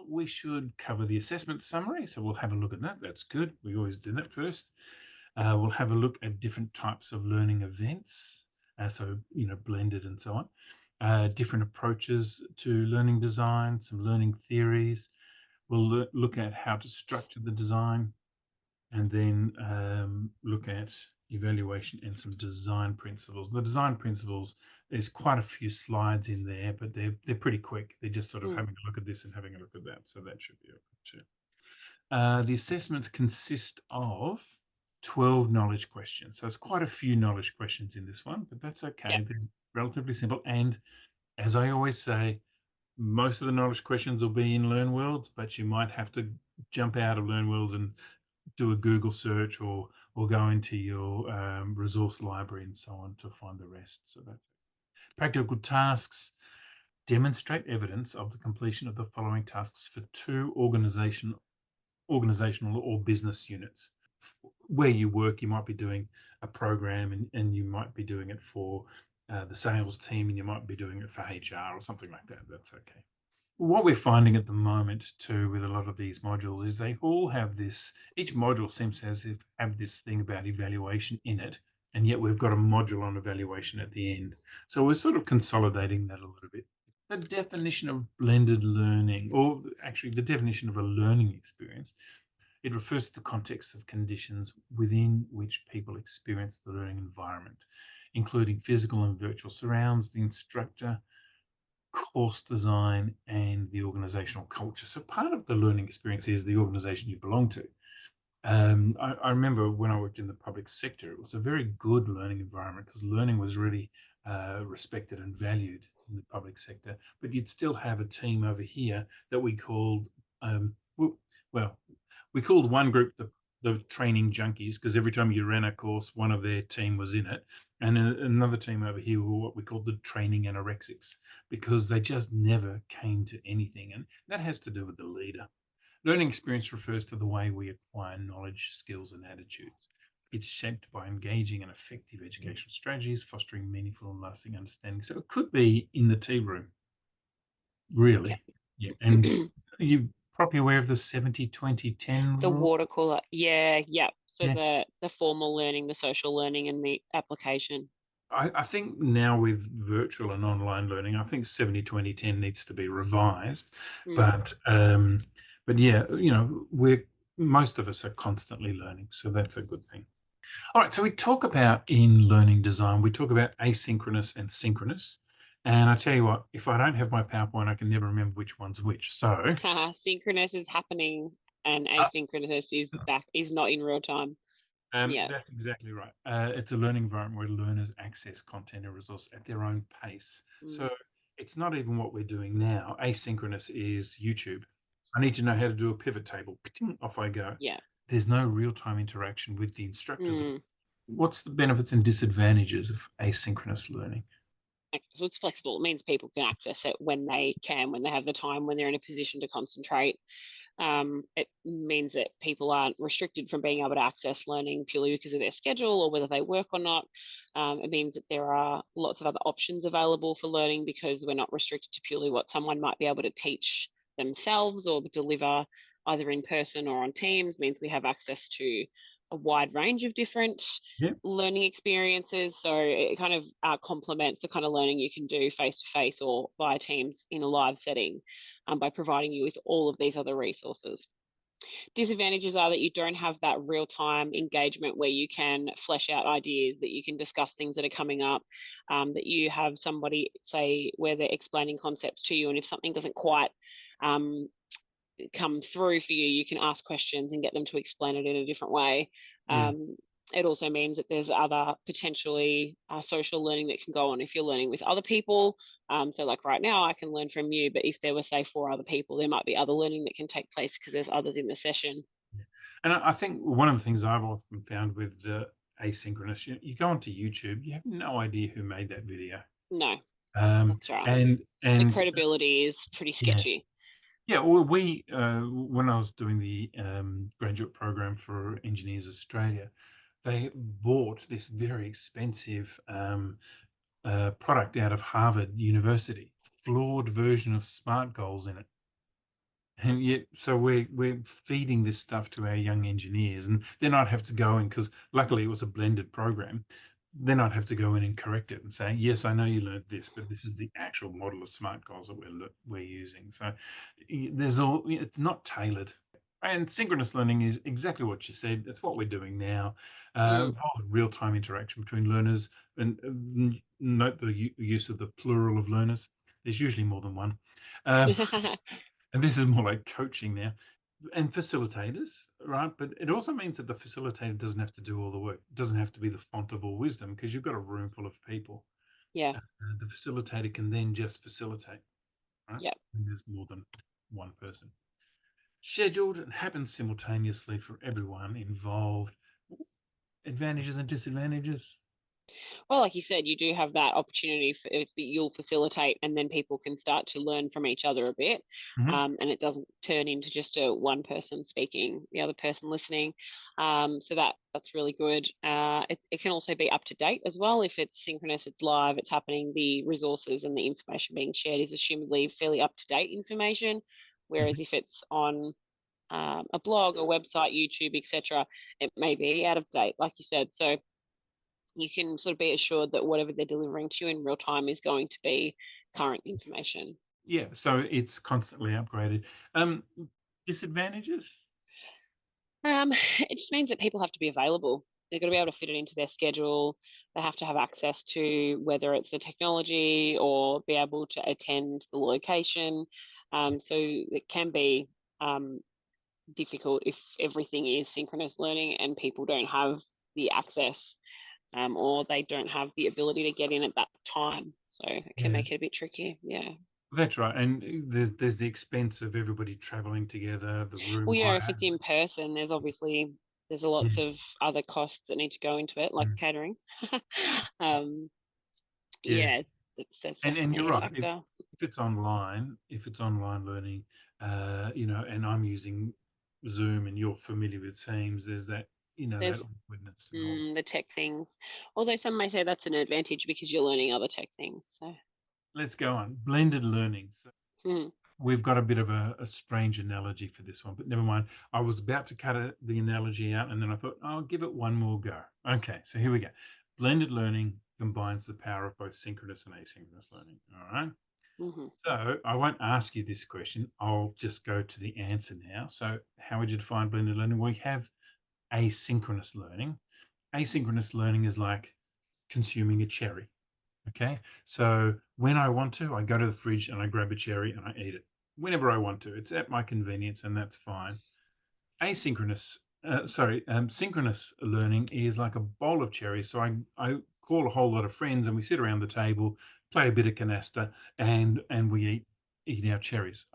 we should cover the assessment summary. So we'll have a look at that. That's good. We always do that first. We'll have a look at different types of learning events. So, blended and so on. Different approaches to learning design, some learning theories. We'll look at how to structure the design, and then look at evaluation and some design principles. The design principles, there's quite a few slides in there, but they're pretty quick. They're just sort of Mm. having a look at this and having a look at that. So that should be okay too. The assessments consist of 12 knowledge questions. So it's quite a few knowledge questions in this one, but that's Yeah. okay. They're relatively simple. And as I always say, most of the knowledge questions will be in Learn Worlds, but you might have to jump out of Learn Worlds and do a Google search, or go into your resource library and so on to find the rest. So that's it. Practical tasks: demonstrate evidence of the completion of the following tasks for two organizational or business units. Where you work, you might be doing a program, and you might be doing it for the sales team, and you might be doing it for HR or something like that. That's okay. What we're finding at the moment too with a lot of these modules is they all have this, each module seems to have this thing about evaluation in it, and yet we've got a module on evaluation at the end. So we're sort of consolidating that a little bit. The definition of blended learning, or actually the definition of a learning experience, it refers to the context of conditions within which people experience the learning environment, including physical and virtual surrounds, the instructor, course design, and the organizational culture. So part of the learning experience is the organization you belong to. I remember when I worked in the public sector, it was a very good learning environment because learning was really respected and valued in the public sector. But you'd still have a team over here that we called, well, we called one group the training junkies, because every time you ran a course, one of their team was in it, and another team over here were what we called the training anorexics, because they just never came to anything, and that has to do with the leader. Learning experience refers to the way we acquire knowledge, skills, and attitudes. It's shaped by engaging in effective educational strategies, fostering meaningful and lasting understanding. So it could be in the tea room, really. Yeah. And Yeah. you're probably aware of the 70-20-10 The rule. water cooler. Yeah, yeah. So Yeah. the formal learning, the social learning, and the application. I think now with virtual and online learning, I think 70-20-10 needs to be revised. Mm. But yeah, we're most of us are constantly learning, so that's a good thing. All right, so we talk about in learning design, we talk about asynchronous and synchronous. And I tell you what, if I don't have my PowerPoint, I can never remember which one's which. So Synchronous is happening and uh, asynchronous is not in real time. Yeah. that's exactly right. It's a learning environment where learners access content and resource at their own pace. Mm. So it's not even what we're doing now. Asynchronous is YouTube. I need to know how to do a pivot table. Off I go. Yeah. There's no real-time interaction with the instructors. Mm. What's the benefits and disadvantages of asynchronous learning? Okay, so it's flexible. It means people can access it when they can, when they have the time, when they're in a position to concentrate. It means that people aren't restricted from being able to access learning purely because of their schedule or whether they work or not. It means that there are lots of other options available for learning because we're not restricted to purely what someone might be able to teach themselves or deliver either in person or on Teams. It means we have access to a wide range of different Yeah. learning experiences. So it kind of complements the kind of learning you can do face to face or via Teams in a live setting by providing you with all of these other resources. Disadvantages are that you don't have that real time engagement where you can flesh out ideas, that you can discuss things that are coming up, that you have somebody say where they're explaining concepts to you. And if something doesn't quite um, come through for you, you can ask questions and get them to explain it in a different way. Yeah. Um, it also means that there's other potentially social learning that can go on if you're learning with other people. So, like right now, I can learn from you, but if there were, say, four other people, there might be other learning that can take place because there's others in the session. Yeah. And I think one of the things I've often found with the asynchronous, you go onto YouTube, you have no idea who made that video. No, Um, that's right. and The and credibility is pretty yeah, sketchy. yeah. Well, when I was doing the graduate program for Engineers Australia, they bought this very expensive product out of Harvard University, flawed version of Smart Goals in it. And yet, so we're feeding this stuff to our young engineers, and then I'd have to go in because luckily it was a blended program. Then I'd have to go in and correct it and say, "Yes, I know you learned this, but this is the actual model of smart goals that we're using." So there's all it's not tailored. And synchronous learning is exactly what you said. It's what we're doing now. Mm. Involves real time interaction between learners, and note the use of the plural of learners. There's usually more than one. Um, and this is more like coaching now, and facilitators, right? But it also means that the facilitator doesn't have to do all the work. It doesn't have to be the font of all wisdom because you've got a room full of people. Yeah, The facilitator can then just facilitate, right? yeah. And there's more than one person. Scheduled and happens simultaneously for everyone involved. Advantages and disadvantages. Well, like you said, you do have that opportunity for if you'll facilitate, and then people can start to learn from each other a bit, Mhm. and it doesn't turn into just a one person speaking, the other person listening. So that's really good. It can also be up to date as well. If it's synchronous, it's live, it's happening. The resources and the information being shared is assumedly fairly up to date information. Whereas Mhm. if it's on a blog, a website, YouTube, etc., it may be out of date, like you said. So you can sort of be assured that whatever they're delivering to you in real time is going to be current information. Yeah, so it's constantly upgraded. Um, Disadvantages? It just means that people have to be available. They've got to be able to fit it into their schedule. They have to have access to whether it's the technology or be able to attend the location. So it can be um, difficult if everything is synchronous learning and people don't have the access or they don't have the ability to get in at that time. So it can Yeah. make it a bit tricky. Yeah. That's right, and there's the expense of everybody traveling together, the room Well, yeah, if hire. it's in person, there's a Yeah, lots of other costs that need to go into it, like mm, catering. um, yeah, yeah, that's and you're definitely a right. factor. If it's online learning, and I'm using Zoom and you're familiar with Teams, there's that, that There's awkwardness and all. the tech things, although some may say that's an advantage because you're learning other tech things. So, Let's go on. Blended learning. So mm, we've got a bit of a strange analogy for this one, but never mind. I was about to cut the analogy out, and then I thought, I'll give it one more go. Okay, so here we go. Blended learning combines the power of both synchronous and asynchronous learning. All right. hmm So I won't ask you this question. I'll just go to the answer now. So, how would you define blended learning? We have asynchronous learning. Asynchronous learning is like consuming a cherry. Okay. So when I want to, I go to the fridge and I grab a cherry and I eat it whenever I want to. It's at my convenience and that's fine. Synchronous learning is like a bowl of cherries. So I call a whole lot of friends and we sit around the table, play a bit of canasta, and we eat our cherries.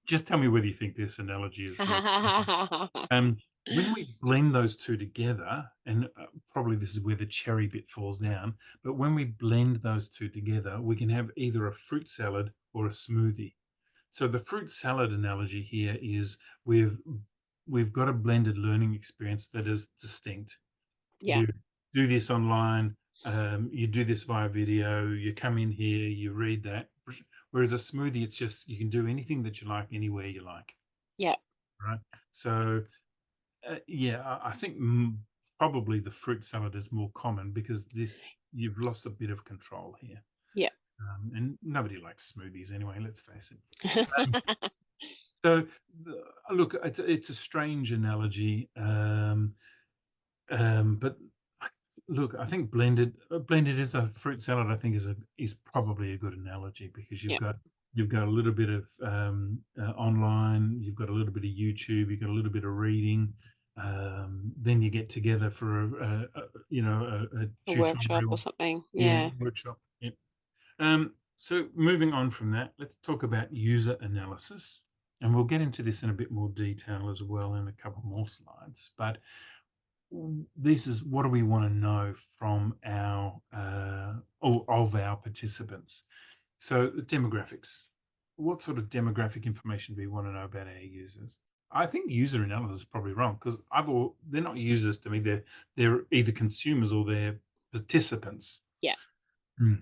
Just tell me whether you think this analogy is worth. Um, when we blend those two together, and probably this is where the cherry bit falls down, but when we blend those two together, we can have either a fruit salad or a smoothie. So the fruit salad analogy here is we've we've got a blended learning experience that is distinct. yeah, You do this online, you do this via video, you come in here, you read that. Whereas a smoothie, it's just you can do anything that you like anywhere you like, yeah, right? So yeah, I think probably the fruit salad is more common because this you've lost a bit of control here, yeah. and nobody likes smoothies anyway. Let's face it. Um, so, look, it's a strange analogy, but look, I think blended is a fruit salad. I think is probably a good analogy because Yeah, you've got a little bit of online, you've got a little bit of YouTube, you've got a little bit of reading. Then you get together for a a workshop or tutorial, something. yeah, Yeah. workshop. Yeah. So moving on from that, let's talk about user analysis, and we'll get into this in a bit more detail as well in a couple more slides. But this is what do we want to know from our or of our participants. So the demographics. What sort of demographic information do we want to know about our users? I think user analysis is probably wrong because they're not users to me. They're either consumers or they're participants. Yeah. Hmm.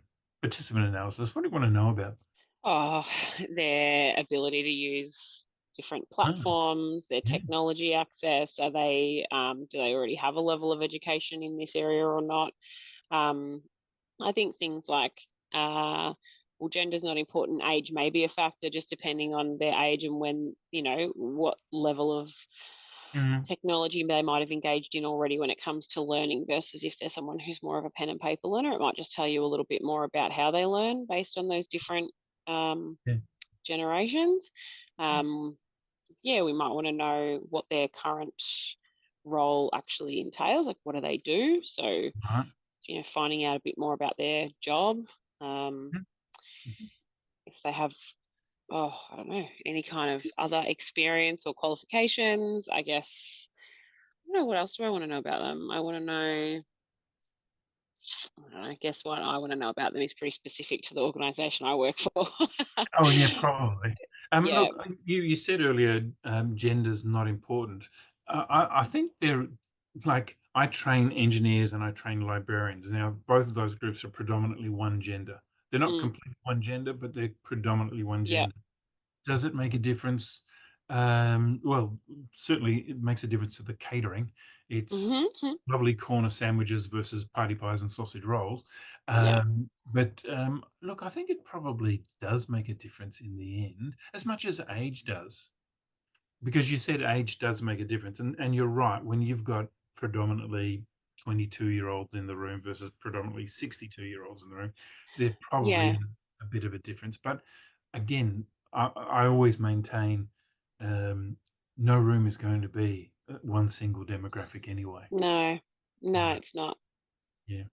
Participant analysis. What do you want to know about? Oh, their ability to use different Oh, platforms, their yeah. technology access. Are they do they already have a level of education in this area or not? Um, I think things like well, gender's not important. Age may be a factor, just depending on their age and when what level of Mhm. technology they might have engaged in already when it comes to learning versus if they're someone who's more of a pen and paper learner, it might just tell you a little bit more about how they learn based on those different um, Yeah. generations. Um, yeah, we might want to know what their current role actually entails. Like, what do they do? So, Right. finding out a bit more about their job. Mhm. Mhm. If they have, oh, I don't know, any kind of other experience or qualifications, I guess. I don't know, what else do I want to know about them? I want to know. I don't know, guess what I want to know about them is pretty specific to the organisation I work for. Oh, yeah, probably. Yeah. Look, you said earlier, gender's not important. I think they're like, I train engineers and I train librarians. Now, both of those groups are predominantly one gender. They're not Mm, completely one gender, but they're predominantly one yeah. gender. Does it make a difference? Well, certainly it makes a difference to the catering. It's Hmm. lovely corner sandwiches versus party pies and sausage rolls. Yeah. But look, I think it probably does make a difference in the end, as much as age does. Because you said age does make a difference, and you're right, when you've got predominantly 22-year-olds in the room versus predominantly 62-year-olds in the room, there probably Yeah. is a bit of a difference. But again, I always maintain, um, no room is going to be, one single demographic anyway. No. No, No. it's not. Yeah.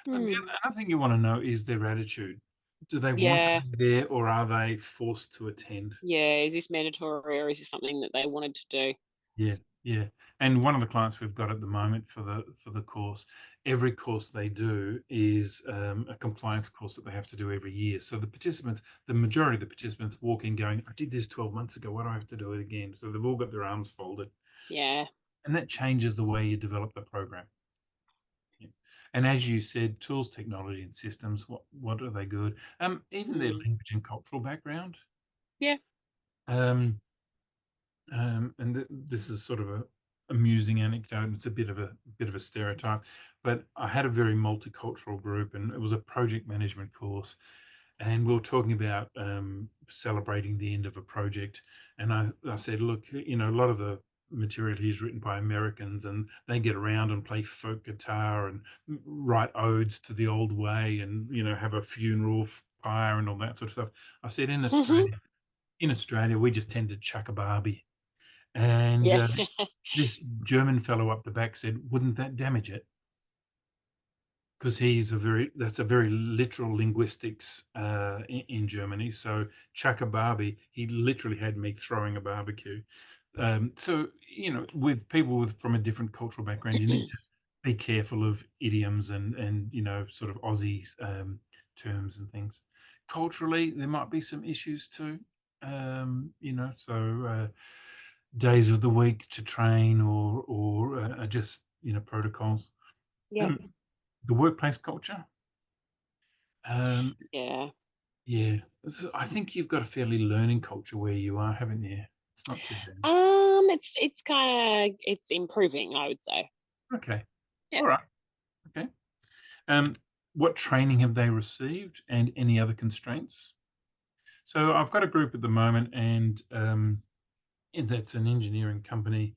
And the Hmm. other thing you wanna know is their attitude. Do they want to Yeah. be there, or are they forced to attend? Yeah. Is this mandatory or is this something that they wanted to do? Yeah, yeah. And one of the clients we've got at the moment for the course, every course they do is, a compliance course that they have to do every year. So the majority of the participants walk in going, "I did this 12 months ago. Why do I have to do it again?" So they've all got their arms folded, Yeah. and that changes the way you develop the program. Yeah. And as you said, tools, technology, and systems, what are they good? Even their Mm. language and cultural background. Yeah. Um, and this is sort of a amusing anecdote. And it's a bit of a stereotype, but I had a very multicultural group, and it was a project management course, and we were talking about celebrating the end of a project. And I said, look, a lot of the material here is written by Americans, and they get around and play folk guitar and write odes to the old way, and have a funeral pyre and all that sort of stuff. I said, in Australia, we just tend to chuck a barbie. And Yeah. this German fellow up the back said, "Wouldn't that damage it?" Because that's a very literal linguistics, in Germany. So Chakababi, he literally had me throwing a barbecue. So, with people from a different cultural background, you need to be careful of idioms and sort of Aussie, terms and things. Culturally, there might be some issues too. So, days of the week to train, or just, protocols. Yeah. Um, the workplace culture. Um, Yeah. yeah, I think you've got a fairly learning culture where you are, haven't you? It's not too bad. It's kind of it's improving, I would say. Okay. Yeah. All right. Okay. Um, what training have they received, and any other constraints? So I've got a group at the moment, and that's an engineering company,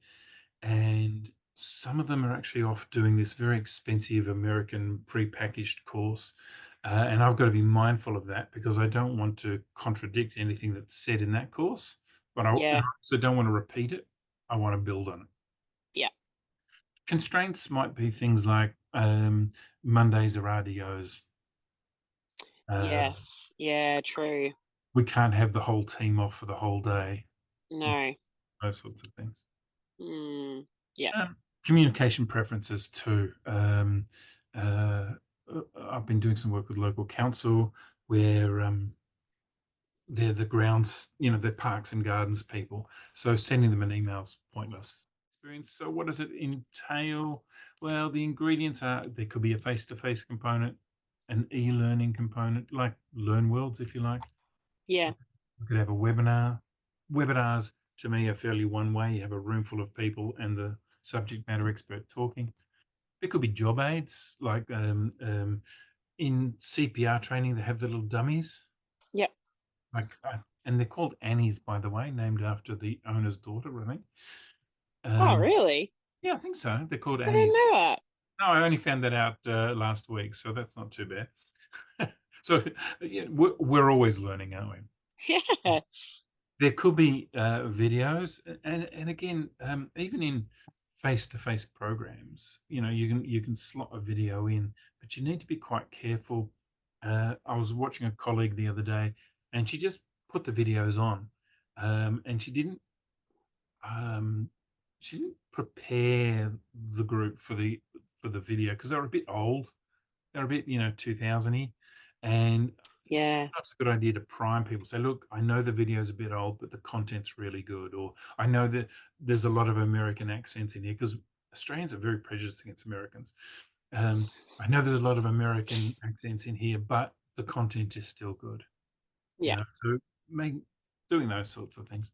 and some of them are actually off doing this very expensive American prepackaged course. And I've got to be mindful of that because I don't want to contradict anything that's said in that course, but and Yeah. I also don't want to repeat it. I want to build on it. Yeah. Constraints might be things like, Mondays are RDOs. Uh, Yes. Yeah. True. we can't have the whole team off for the whole day. You know, No. those sorts of things. Mm. Yeah. Communication preferences too. Uh, I've been doing some work with local council where, they're the grounds, they're parks and gardens people. So sending them an email's pointless experience. So what does it entail? Well, the ingredients are, there could be a face-to-face component, an e-learning component, like Learn Worlds, if you like. Yeah. We could have a webinar. Webinars, to me, are fairly one way. You have a room full of people and the subject matter expert talking. It could be job aids, like, in CPR training, they have the little dummies, Yep. like, and they're called Annies, by the way, named after the owner's daughter, I think. Oh, Um, really? yeah, I think so. They're called I didn't Annies. know that. No, I only found that out, last week, so that's not too bad. So, yeah, we're always learning, aren't we? Yeah. There could be, videos, and again, even in face-to-face programs, you can slot a video in, but you need to be quite careful. I was watching a colleague the other day, and she just put the videos on, and um, she didn't prepare the group for the video because they were a bit old. They're a bit, 2000-y, and Yeah. sometimes it's a good idea to prime people. Say, "Look, I know the video's a bit old, but the content's really good," or, "I know that there's a lot of American accents in here because Australians are very prejudiced against Americans. I know there's a lot of American accents in here, but the content is still good." Yeah. So make doing those sorts of things.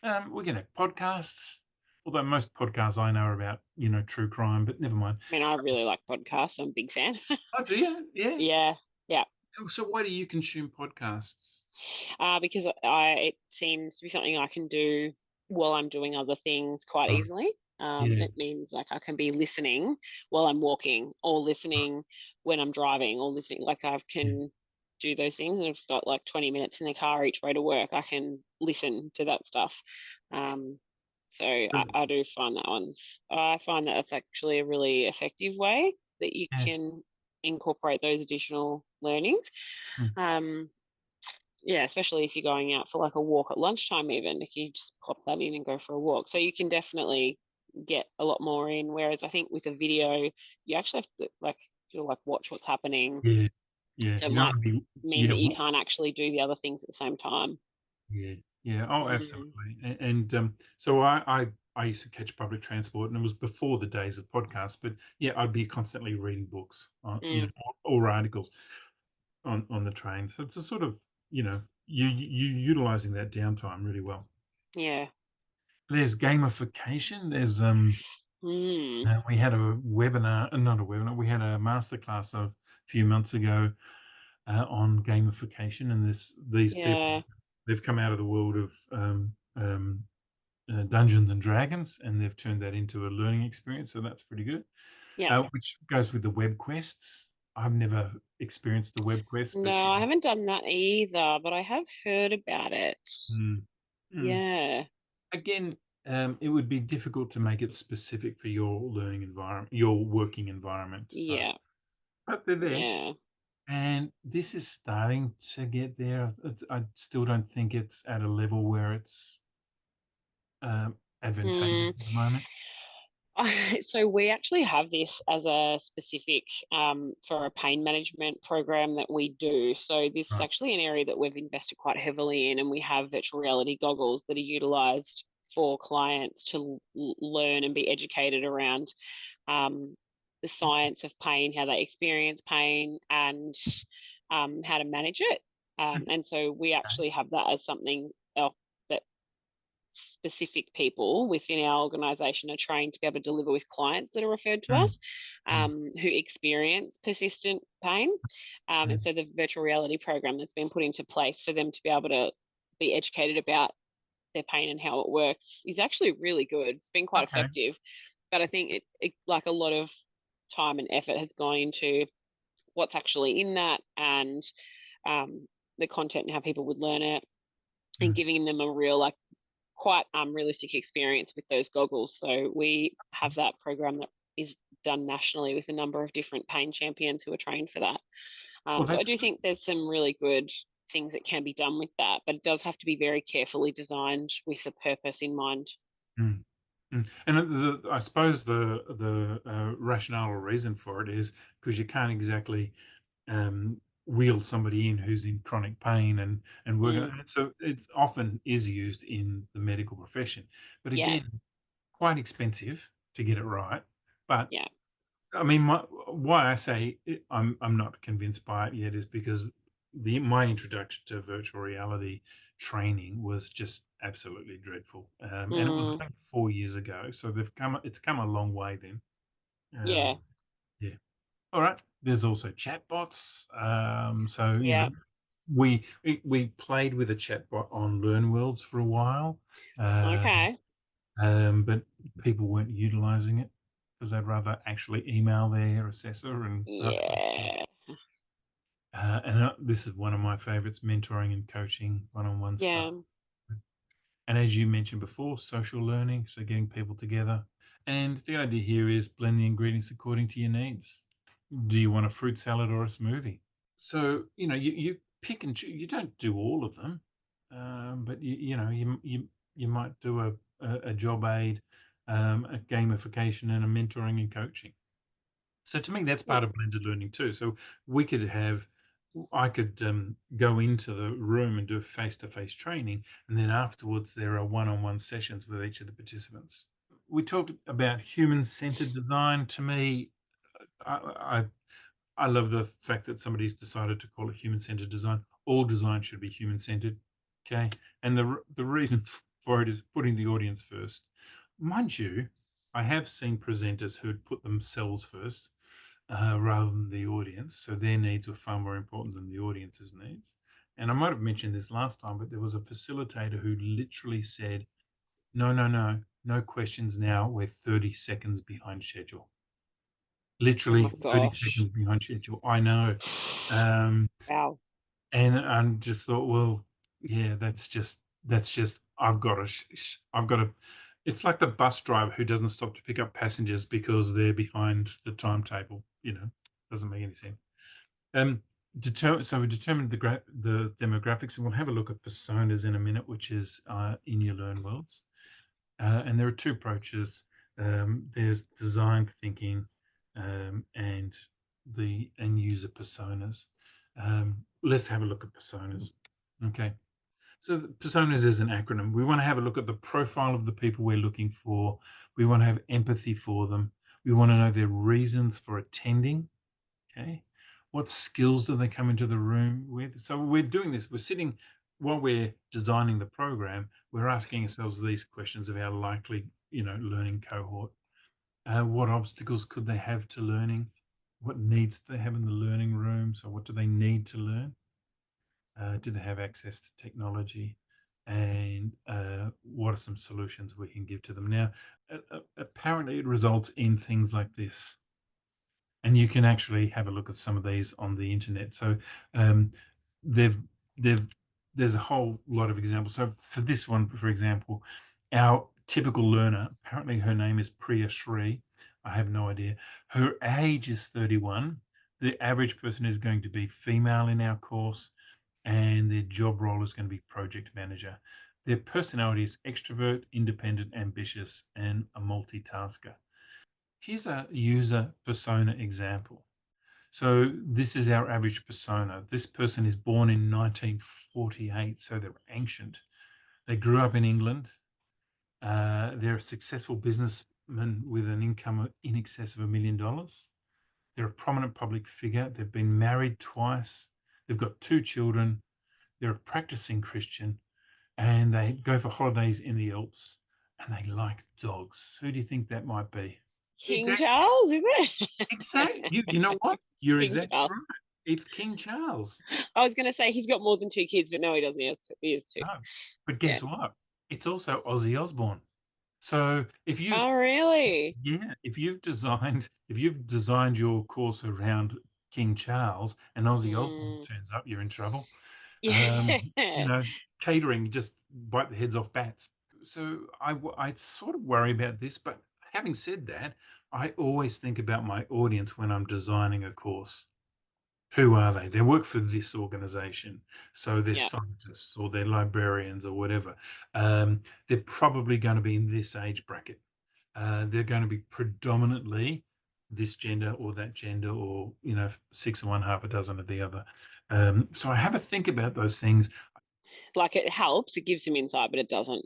We're gonna podcasts, although most podcasts I know are about, true crime, but never mind. I mean, I really like podcasts. I'm a big fan. Oh, do you? Yeah. Yeah. Yeah. Oh, so why do you consume podcasts? Because it seems to be something I can do while I'm doing other things quite Right. easily. Yeah. It means like I can be listening while I'm walking, or listening when I'm driving, or listening. Like I Yeah. can do those things, and I've got like 20 minutes in the car each way to work. I can listen to that stuff. Um, so So I do find that one's. I find that that's actually a really effective way that you yeah. can incorporate those additional learnings. Mm. Um, yeah, especially if you're going out for like a walk at lunchtime, even if you just pop that in and go for a walk. So you can definitely get a lot more in. Whereas I think with a video, you actually have to like sort of like watch what's happening. Yeah. Yeah. So it You don't might wanna be mean yeah, that you can't actually do the other things at the same time. yeah. Yeah. Oh, Mm, absolutely. So I used to catch public transport, and it was before the days of podcasts, but, yeah, I'd be constantly reading books, mm, or articles on the train. So it's a sort of, you utilizing that downtime really well. yeah. There's gamification. Mm, We had a webinar, not a webinar, we had a masterclass a few months ago, on gamification, and these people, yeah. they've come out of the world of, Dungeons and Dragons, and they've turned that into a learning experience, so that's pretty good. Yeah. Which goes with the web quests. I've never experienced the web quest, but No, I haven't done that either, but I have heard about it. mm, mm. Yeah. Again, it would be difficult to make it specific for your learning environment, your working environment. So, Yeah. but they're there, Yeah. and this is starting to get there. I still don't think it's at a level where it's, advantageous Mm. at the moment. So we actually have this as a specific for a pain management program that we do. So this is Right. actually an area that we've invested quite heavily in, and we have virtual reality goggles that are utilized for clients to learn and be educated around um, the science of pain, how they experience pain, and how to manage it. Mm, And so we okay. actually have that as something else that specific people within our organization are trained to be able to deliver with clients that are referred to Mm, us mm, who experience persistent pain. And mm. so the virtual reality program that's been put into place for them to be able to be educated about their pain and how it works is actually really good. It's been quite Okay. effective. But I think it like a lot of time and effort has gone into what's actually in that, and um, the content and how people would learn it, and Mm. giving them a real like quite realistic experience with those goggles. So we have that program that is done nationally with a number of different pain champions who are trained for that. Well, So I that's do good. think there's some really good things that can be done with that, but it does have to be very carefully designed with the purpose in mind. Mm, and I suppose the rationale or reason for it is because you can't exactly, wheel somebody in who's in chronic pain and work Mm, on it. So it's often is used in the medical profession, but yeah, again, quite expensive to get it right. But yeah, I mean, why I say I'm not convinced by it yet is because my introduction to virtual reality training was just absolutely dreadful, and it was Mm, only 4 years ago, so it's come a long way then. yeah, Um, yeah. All right. There's also chatbots. So yeah. we played with a chatbot on LearnWorlds for a while, uh, Okay. but people weren't utilising it because they'd rather actually email their assessor and other issues. Yeah, This is one of my favourites: mentoring and coaching, one-on-one stuff. yeah. And as you mentioned before, social learning, so getting people together. And the idea here is blend the ingredients according to your needs. Do you want a fruit salad or a smoothie? So, you pick and choose. You don't do all of them, but you might do a job aid, a gamification, and a mentoring and coaching. So to me, that's Mm, part of blended learning too. So we could have, I could go into the room and do a face-to-face training, and then afterwards there are one-on-one sessions with each of the participants. We talked about human-centered design. To me, I I love the fact that somebody's decided to call it human-centered design. All design should be human-centered, okay? And the reason for it is putting the audience first. Mind you, I have seen presenters who'd put themselves first, rather than the audience, so their needs were far more important than the audience's needs. And I might have mentioned this last time, but there was a facilitator who literally said, "No, no, no, no questions now. We're 30 seconds behind schedule." oh Literally my 30 gosh. seconds behind schedule. I know. Um, Wow. and I just thought, well, yeah, that's just I've got to it's like the bus driver who doesn't stop to pick up passengers because they're behind the timetable, doesn't make any sense. Um, so we determined the demographics, and we'll have a look at personas in a minute, which is in your learn worlds. And there are two approaches. There's design thinking, and the end user personas. Let's have a look at personas. Okay. So personas is an acronym. We want to have a look at the profile of the people we're looking for. We want to have empathy for them. We want to know their reasons for attending. Okay. What skills do they come into the room with? So we're doing this. We're sitting while we're designing the program. We're asking ourselves these questions of our likely, learning cohort. What obstacles could they have to learning? What needs do they have in the learning room? So what do they need to learn? Do they have access to technology? And what are some solutions we can give to them? Now, apparently, it results in things like this, and you can actually have a look at some of these on the internet. So um, they've they've there's a whole lot of examples. So for this one, for example, our typical learner, apparently her name is Priya Shri. I have no idea. Her age is 31. The average person is going to be female in our course, and their job role is going to be project manager. Their personality is extrovert, independent, ambitious, and a multitasker. Here's a user persona example. So this is our average persona. This person is born in 1948, so they're ancient. They grew up in England. They're a successful businessman with an income in excess of $1 million. They're a prominent public figure. They've been married twice. They've got 2 children. They're a practicing Christian, and they go for holidays in the Alps, and they like dogs. Who do you think that might be? King Exactly. Charles, is it? Exactly. You know what? You're King exactly Charles. right. It's King Charles. I was going to say he's got more than two kids, but no, he doesn't. He has two. He has two. No, but Yeah. guess what? It's also Ozzy Osbourne. So Oh, really? if you've designed your course around King Charles and Ozzy Osbourne Mm, turns up, you're in trouble. Um, you yeah. know, catering, just bite the heads off bats. So I sort of worry about this, but having said that, I always think about my audience when I'm designing a course. Who are they? They work for this organization, so they're Yeah. scientists or they're librarians or whatever. They're probably going to be in this age bracket. They're going to be predominantly this gender or that gender, or six of one, half a dozen of the other. So I have a think about those things. Like it helps. It gives some insight, but it doesn't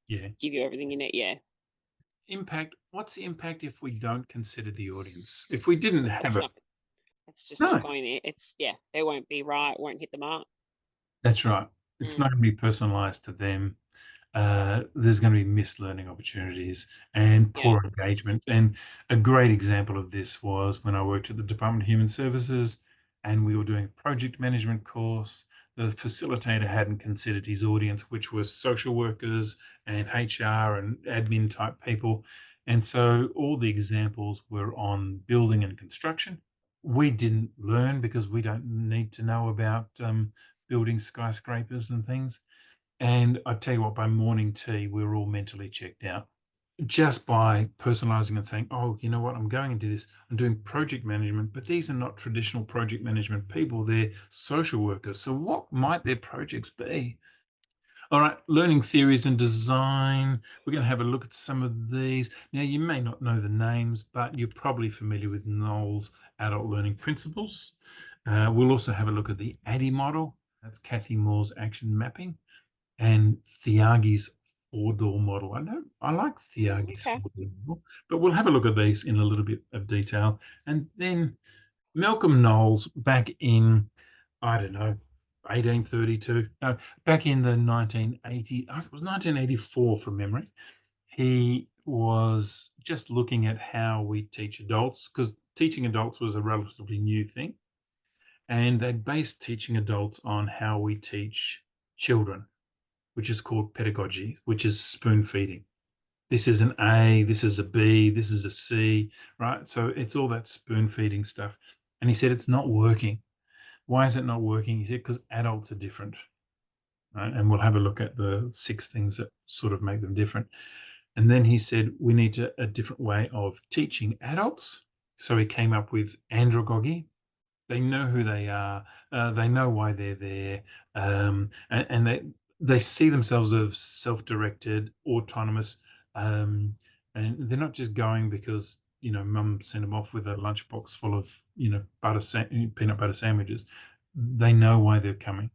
Yeah. give you everything in it. Yeah. Impact. What's the impact if we don't consider the audience? If we didn't have It's a not. It's just not No, going to, yeah, they won't be right, won't hit the mark. that's right. It's Mm, not going to be personalised to them. There's going to be missed learning opportunities and yeah. poor engagement. And a great example of this was when I worked at the Department of Human Services and we were doing a project management course. The facilitator hadn't considered his audience, which was social workers and HR and admin type people. And so all the examples were on building and construction. We didn't learn because we don't need to know about building skyscrapers and things. And I tell you what, by morning tea, we were all mentally checked out just by personalizing and saying, oh, you know what, I'm going into this, I'm doing project management, but these are not traditional project management people, they're social workers. So, what might their projects be? All right, learning theories and design. We're going to have a look at some of these. Now, you may not know the names, but you're probably familiar with Knowles' adult learning principles. We'll also have a look at the ADDIE model. That's Kathy Moore's action mapping and Thiagi's four-door model. I like Thiagi's Okay. four-door model, but we'll have a look at these in a little bit of detail. And then Malcolm Knowles back in, I don't know, 1832, no, back in the 1980, it was 1984 from memory. He was just looking at how we teach adults because teaching adults was a relatively new thing. And they based teaching adults on how we teach children, which is called pedagogy, which is spoon feeding. This is an A, this is a B, this is a C, right? So it's all that spoon feeding stuff. And he said it's not working. Why is it not working? He said because adults are different, right? And we'll have a look at the 6 things that sort of make them different. And then he said we need a different way of teaching adults. So he came up with andragogy. They know who they are. They know why they're there, and they see themselves as self-directed, autonomous, um, and they're not just going because mum sent them off with a lunchbox full of peanut butter sandwiches. They know why they're coming.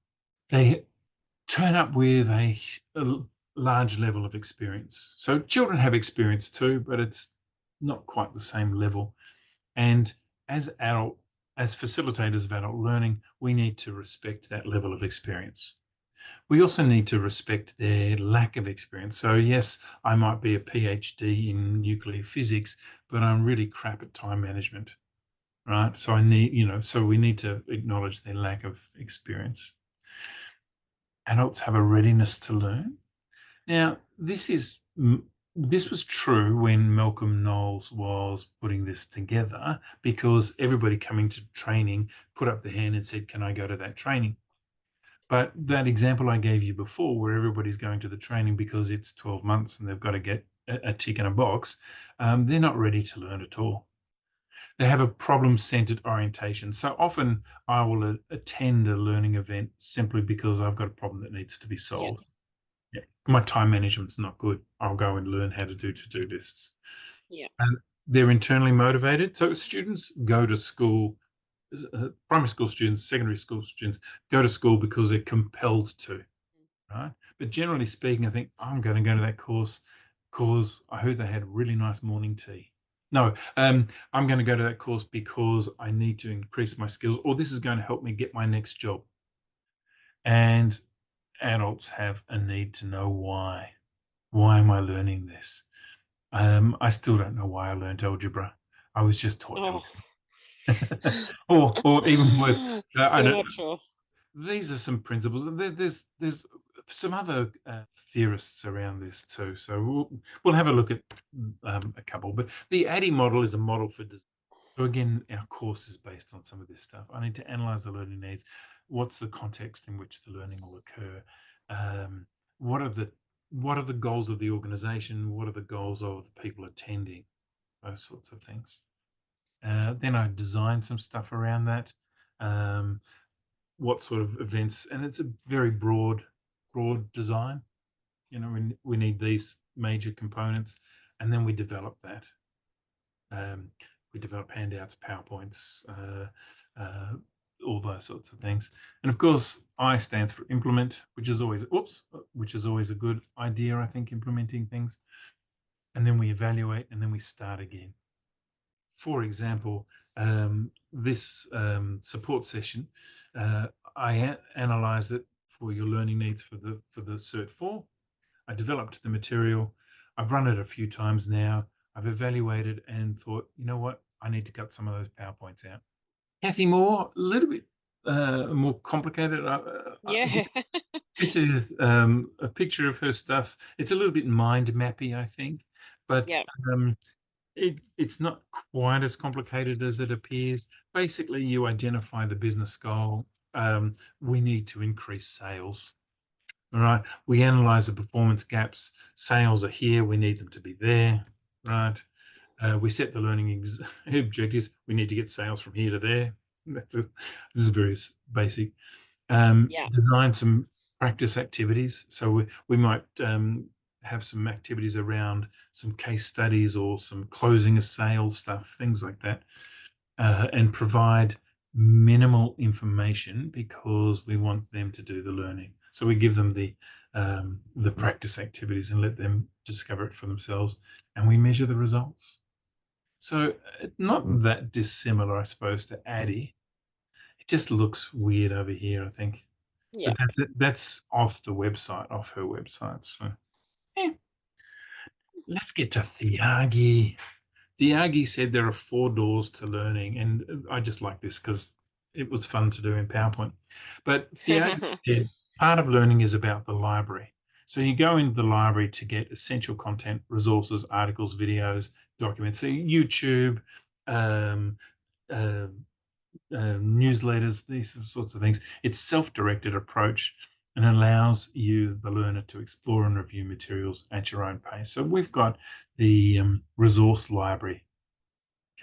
They turn up with a large level of experience. So children have experience too, but it's not quite the same level. And as adult, as facilitators of adult learning, we need to respect that level of experience. We also need to respect their lack of experience. So, yes, I might be a PhD in nuclear physics, but I'm really crap at time management, right? So so we need to acknowledge their lack of experience. Adults have a readiness to learn. Now, this was true when Malcolm Knowles was putting this together because everybody coming to training put up their hand and said, "Can I go to that training?" But that example I gave you before, where everybody's going to the training because it's 12 months and they've got to get a tick in a box, they're not ready to learn at all. They have a problem-centered orientation. So often I will attend a learning event simply because I've got a problem that needs to be Yeah. solved. Yeah. My time management's not good. I'll go and learn how to do to-do lists. Yeah. And they're internally motivated. So students go to school, primary school students, secondary school students go to school because they're compelled to, right? But generally speaking, I think I'm going to go to that course because I heard they had really nice morning tea. No, I'm going to go to that course because I need to increase my skills, or this is going to help me get my next job. And adults have a need to know why. Why am I learning this? I still don't know why I learned algebra. I was just taught Oh. algebra. Or even worse, I Still don't. not sure. These are some principles. There's some other theorists around this too. So we'll have a look at a couple. But the ADDIE model is a model for design. So again, our course is based on some of this stuff. I need to analyze the learning needs. What's the context in which the learning will occur? Um, what are the goals of the organization? What are the goals of the people attending? Those sorts of things. Then I design some stuff around that. Um, what sort of events? And it's a very broad design. We need these major components, and then we develop that. Um, we develop handouts, PowerPoints, all those sorts of things. And of course, I stands for implement, which is always a good idea, I think, implementing things. And then we evaluate and then we start again. for example, this support session, I analysed it for your learning needs for the Cert 4. I developed the material. I've run it a few times now. I've evaluated and thought, you know what? I need to cut some of those PowerPoints out. Kathy Moore, a little bit more complicated. Yeah. This is a picture of her stuff. It's a little bit mind mappy, I think, but Yeah. um, it's not quite as complicated as it appears. Basically, you identify the business goal. We need to increase sales. All right. We analyze the performance gaps. Sales are here. We need them to be there. Right. We set the learning objectives. We need to get sales from here to there. This is very basic. Yeah. Design some practice activities. So we might have some activities around some case studies or some closing a sale stuff, things like that, and provide minimal information because we want them to do the learning. So we give them the practice activities and let them discover it for themselves, and we measure the results. So not that dissimilar, I suppose, to Addy. It just looks weird over here, I think. Yeah. But that's it. That's off the website, off her website. So eh, let's get to Thiagi. Thiagi said there are 4 doors to learning, and I just like this because it was fun to do in PowerPoint. But Thiagi said part of learning is about the library. So you go into the library to get essential content, resources, articles, videos, documents. So YouTube, um, uh, newsletters, these sorts of things. It's self-directed approach and allows you, the learner, to explore and review materials at your own pace. So we've got the resource library.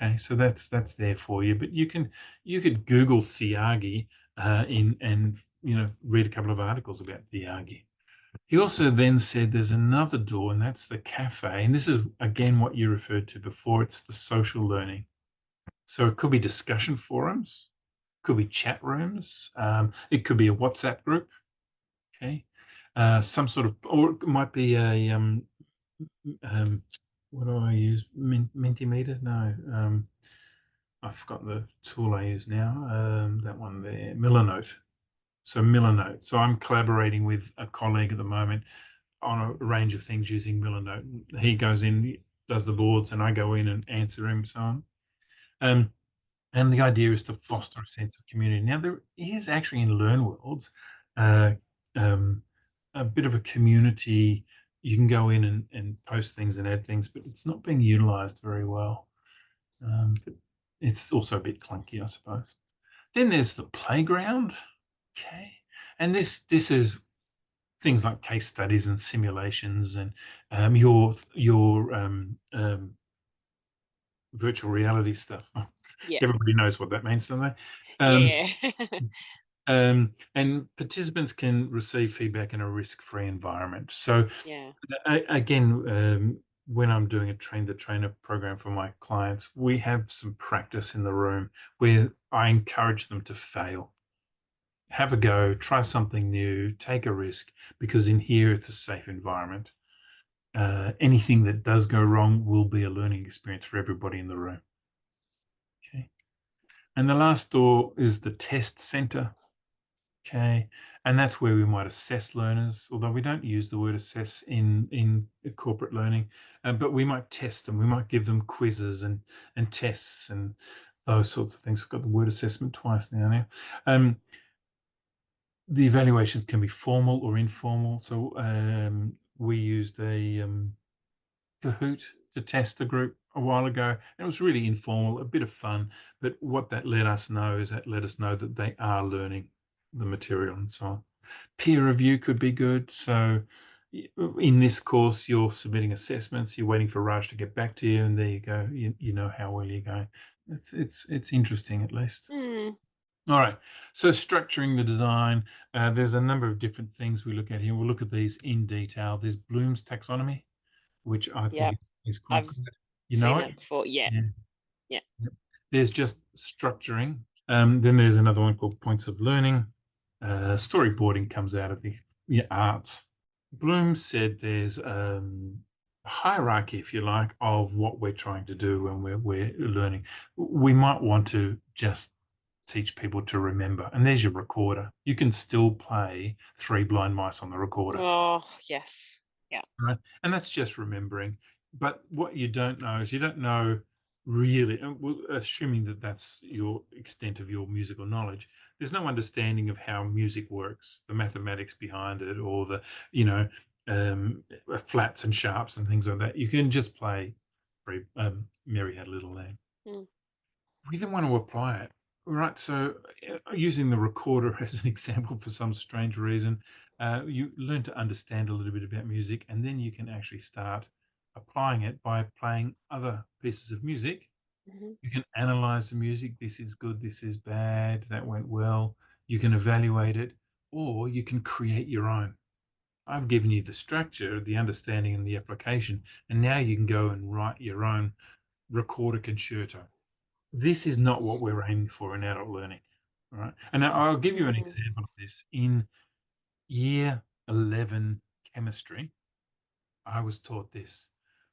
Okay, so that's there for you. But you could Google Thiagi in and read a couple of articles about Thiagi. He also then said there's another door, and that's the cafe. And this is again what you referred to before. It's the social learning. So it could be discussion forums, could be chat rooms, it could be a WhatsApp group, okay? Some sort of, or it might be a, what do I use? Mentimeter? No, I've forgotten the tool I use now. That one there, Millernote. So Millernote. So I'm collaborating with a colleague at the moment on a range of things using Millernote. He goes in, does the boards, and I go in and answer him, so on. And the idea is to foster a sense of community. Now, there is actually in LearnWorlds uh, a bit of a community. You can go in and post things and add things, but it's not being utilized very well. But it's also a bit clunky, I suppose. Then there's the playground. Okay. And this is things like case studies and simulations and your virtual reality stuff. Yeah. Everybody knows what that means, don't they? Yeah. And participants can receive feedback in a risk-free environment. So Yeah. again, when I'm doing a train the trainer program for my clients, we have some practice in the room where I encourage them to fail. Have a go, try something new, take a risk, because in here it's a safe environment. Anything that does go wrong will be a learning experience for everybody in the room. Okay. And the last door is the test center. Okay. And that's where we might assess learners, although we don't use the word assess in corporate learning, but we might test them. We might give them quizzes and tests and those sorts of things. We've got the word assessment twice now. The evaluations can be formal or informal. So we used a Kahoot to test the group a while ago. And it was really informal, a bit of fun. But what that let us know is that let us know that they are learning the material and so on. Peer review could be good. So in this course, you're submitting assessments, you're waiting for Raj to get back to you, and there you go. You know how well you're going. It's interesting at least. Mm. All right. So structuring the design, there's a number of different things we look at here. We'll look at these in detail. There's Bloom's taxonomy, which I Yep. think is quite I've good. You seen know it? that before. Yeah. Yeah. Yeah. Yep. There's just structuring. Then there's another one called points of learning. Storyboarding comes out of the arts. Bloom said there's hierarchy, if you like, of what we're trying to do when we're learning. We might want to just teach people to remember, and there's your recorder. You can still play Three Blind Mice on the recorder, Oh, yes. Yeah. right? And that's just remembering. But what you don't know is you don't know really, assuming that that's your extent of your musical knowledge, there's no understanding of how music works, the mathematics behind it, or the, you know, flats and sharps and things like that. You can just play Mary Had a Little Lamb. Mm, We then want to apply it. Right. So, using the recorder as an example for some strange reason, you learn to understand a little bit about music, and then you can actually start applying it by playing other pieces of music. mhm, You can analyze the music. This is good. This is bad. That went well. You can evaluate it, or you can create your own. I've given you the structure, the understanding, and the application, and now you can go and write your own recorder concerto. This is not what we're aiming for in adult learning, all right? And I'll give you an mm. example of this. In year 11 chemistry, I was taught this: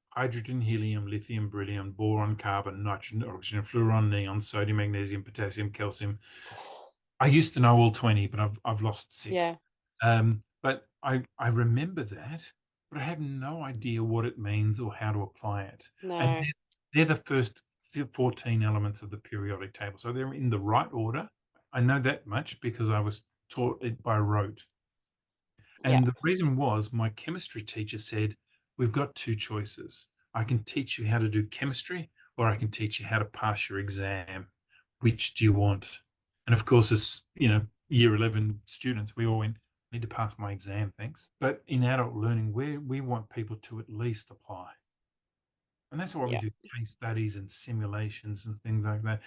hydrogen, helium, lithium, beryllium, boron, carbon, nitrogen, oxygen, fluorine, neon, sodium, magnesium, potassium, calcium. I used to know all 20, but I've lost 6. Yeah. But I remember that, but I have no idea what it means or how to apply it. And No. they're the first 14 elements of the periodic table. So they're in the right order. I know that much because I was taught it by rote. Yeah. And the reason was my chemistry teacher said, "We've got 2 choices. I can teach you how to do chemistry, or I can teach you how to pass your exam. Which do you want?" And of course, as year 11 students, we all went, "Need to pass my exam, thanks." But in adult learning, we want people to at least apply. And that's why we Yeah. do case studies and simulations and things like that.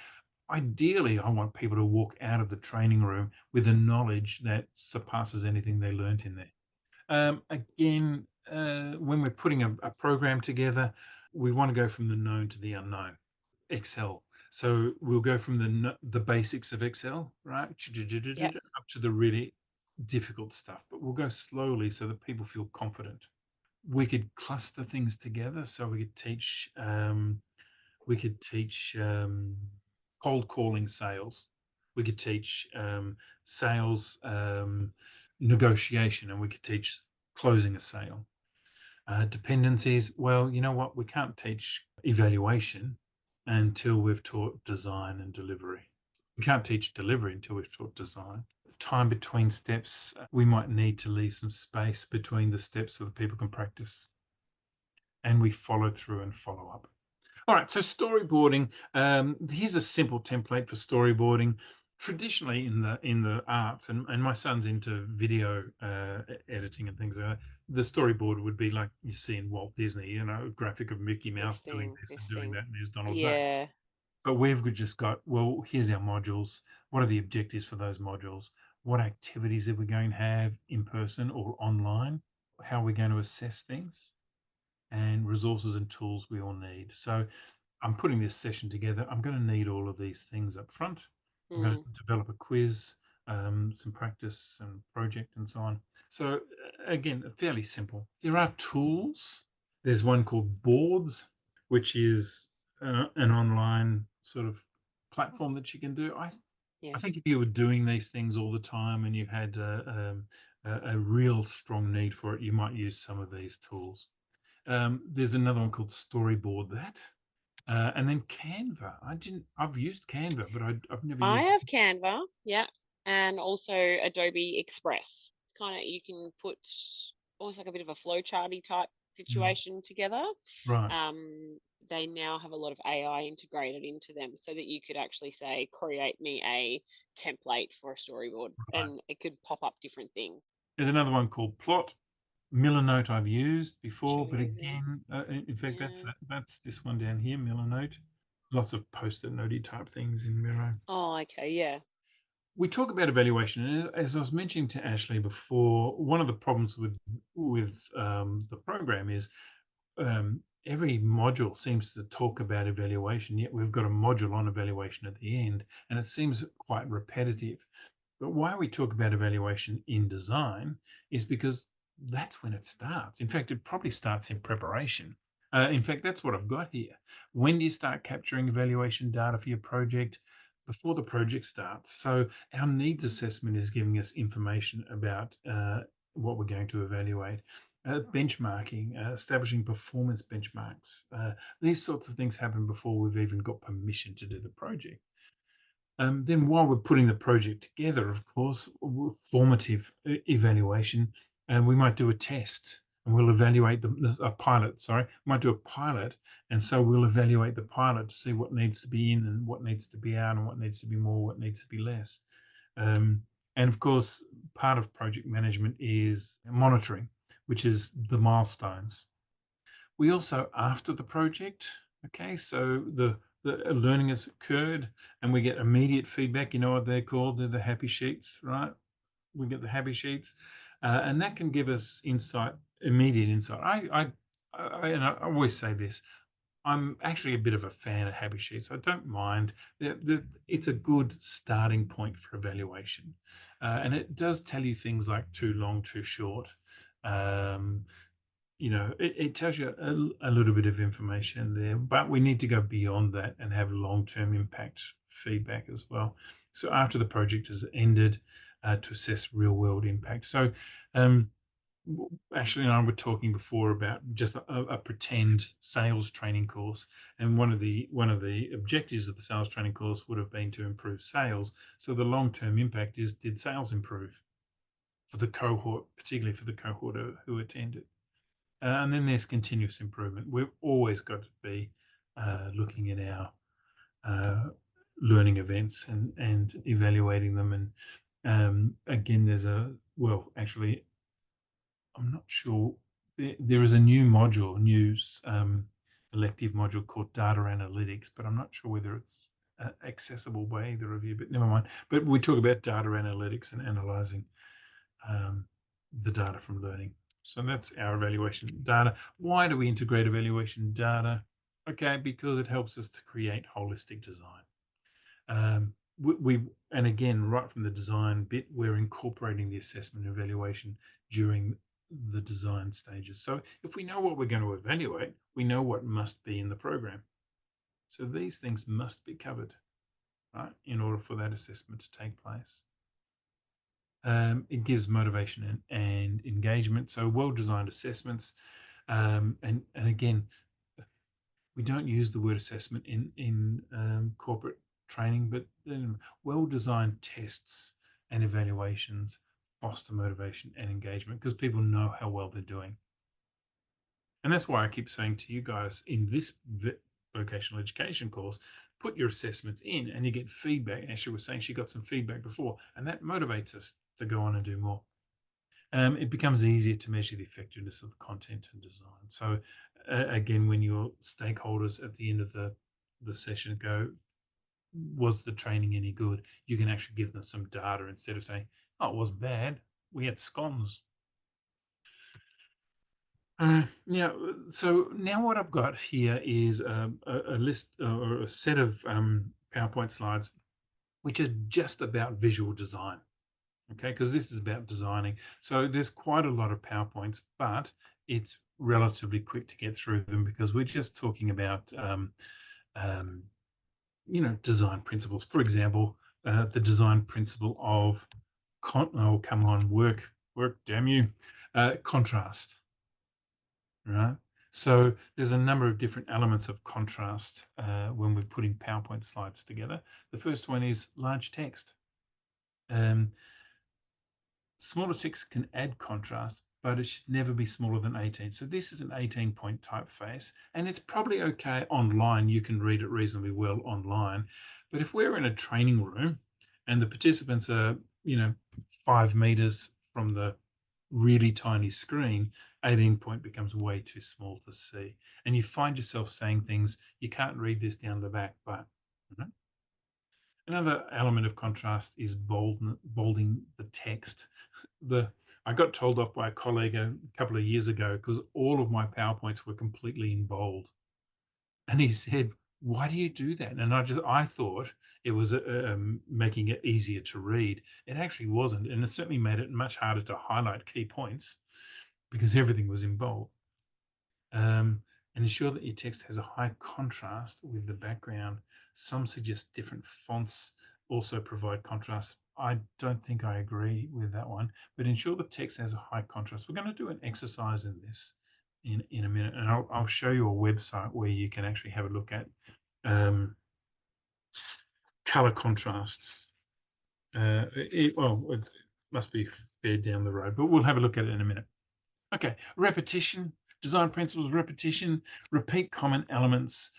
Ideally, I want people to walk out of the training room with a knowledge that surpasses anything they learnt in there. Again, when we're putting a program together, we want to go from the known to the unknown. Excel. So we'll go from the basics of Excel, right, Yeah. up to the really difficult stuff. But we'll go slowly so that people feel confident. We could cluster things together. So we could teach cold calling sales. We could teach sales negotiation, and we could teach closing a sale. Dependencies, well, you know what? We can't teach evaluation until we've taught design and delivery. We can't teach delivery until we've taught design. Time between steps, we might need to leave some space between the steps so that people can practice, and we follow through and follow up. All right, so storyboarding. Here's a simple template for storyboarding. Traditionally, in the arts, and my son's into video editing and things like that. The storyboard would be like you see in Walt Disney, a graphic of Mickey This Mouse doing thing, this and this doing thing. that, and there's Donald Duck. Yeah. But we've just got, well, here's our modules. What are the objectives for those modules? What activities are we going to have in person or online? How are we going to assess things? And resources and tools we all need. So I'm putting this session together. I'm going to need all of these things up front. I'm going Mm, to develop a quiz, some practice and project and so on. So again, fairly simple. There are tools. There's one called Boards, which is an online sort of platform that you can do. I yeah. think if you were doing these things all the time and you had a real strong need for it, you might use some of these tools. There's another one called Storyboard That, and then Canva. I've used Canva, but I've never I used. have Canva, yeah, and also Adobe Express. Kind of you can put almost like a bit of a flowcharty type Mm, situation together. right, They now have a lot of AI integrated into them so that you could actually say, create me a template for a storyboard, right. and it could pop up different things. There's another one called Plot. Millernote I've used before, but Choose, yeah. again, in fact, Yeah. that's this one down here, Millernote. Lots of post-it notey type things in Miro. Oh, okay, yeah. We talk about evaluation, and as I was mentioning to Ashley before, one of the problems with the program is every module seems to talk about evaluation, yet we've got a module on evaluation at the end, and it seems quite repetitive. But why we talk about evaluation in design is because that's when it starts. In fact, it probably starts in preparation. In fact, that's what I've got here. When do you start capturing evaluation data for your project? Before the project starts. So our needs assessment is giving us information about what we're going to evaluate. Benchmarking, establishing performance benchmarks. These sorts of things happen before we've even got permission to do the project. Then while we're putting the project together, of course, formative evaluation, and we might do a test and we'll evaluate a pilot, sorry, we might do a pilot. And so we'll evaluate the pilot to see what needs to be in and what needs to be out and what needs to be more, what needs to be less. Um, and of course, part of project management is monitoring, which is the milestones. We also, after the project, okay, so the learning has occurred and we get immediate feedback. You know what they're called? They're the happy sheets, right? We get the happy sheets, and that can give us insight, immediate insight. And I always say this. I'm actually a bit of a fan of happy sheets. I don't mind. It's a good starting point for evaluation, and it does tell you things like too long, too short. Um, it tells you a little bit of information there, but we need to go beyond that and have long-term impact feedback as well. So after the project has ended, to assess real-world impact. So um, Ashley and I were talking before about just a pretend sales training course, and one of the objectives of the sales training course would have been to improve sales. So the long-term impact is, did sales improve for the cohort, particularly for the cohort who attended? And then there's continuous improvement. We've always got to be looking at our uh, learning events and evaluating them. And again, actually, I'm not sure. There is a new module, elective module called data analytics, but I'm not sure whether it's accessible by either of you. But never mind. But we talk about data analytics and analyzing um, the data from learning. So that's our evaluation data. Why do we integrate evaluation data? Okay, because it helps us to create holistic design. And again, right from the design bit, we're incorporating the assessment and evaluation during the design stages. So if we know what we're going to evaluate, we know what must be in the program. So these things must be covered, right, in order for that assessment to take place. It gives motivation and engagement. So well-designed assessments, and again, we don't use the word assessment in corporate training, but well-designed tests and evaluations foster motivation and engagement because people know how well they're doing. And that's why I keep saying to you guys in this vocational education course, put your assessments in and you get feedback. Ashley was saying she got some feedback before, and that motivates us to go on and do more. It becomes easier to measure the effectiveness of the content and design. So, again, when your stakeholders at the end of the session go, "Was the training any good?" You can actually give them some data instead of saying, "Oh, it wasn't bad. We had scones." Yeah. So now what I've got here is a list or a set of PowerPoint slides, which are just about visual design. Okay, because this is about designing. So there's quite a lot of PowerPoints, but it's relatively quick to get through them because we're just talking about, um, design principles. For example, the design principle of oh, come on, work, damn you, contrast, right? So there's a number of different elements of contrast when we're putting PowerPoint slides together. The first one is large text. Um, Smaller text can add contrast, but it should never be smaller than 18. So this is an 18-point typeface, and it's probably okay online. You can read it reasonably well online. But if we're in a training room and the participants are, 5 meters from the really tiny screen, 18-point becomes way too small to see. And you find yourself saying things, you can't read this down the back, but you know, another element of contrast is bolding the text. I got told off by a colleague a couple of years ago because all of my PowerPoints were completely in bold, and he said, "Why do you do that?" And I thought it was making it easier to read. It actually wasn't, and it certainly made it much harder to highlight key points. because everything was in bold. And ensure that your text has a high contrast with the background. Some suggest different fonts also provide contrast. I don't think I agree with that one, but ensure the text has a high contrast. We're going to do an exercise in this in a minute, and I'll show you a website where you can actually have a look at um, color contrasts. It must be fair down the road, but we'll have a look at it in a minute. Okay, repetition, design principles, repetition, repeat common elements.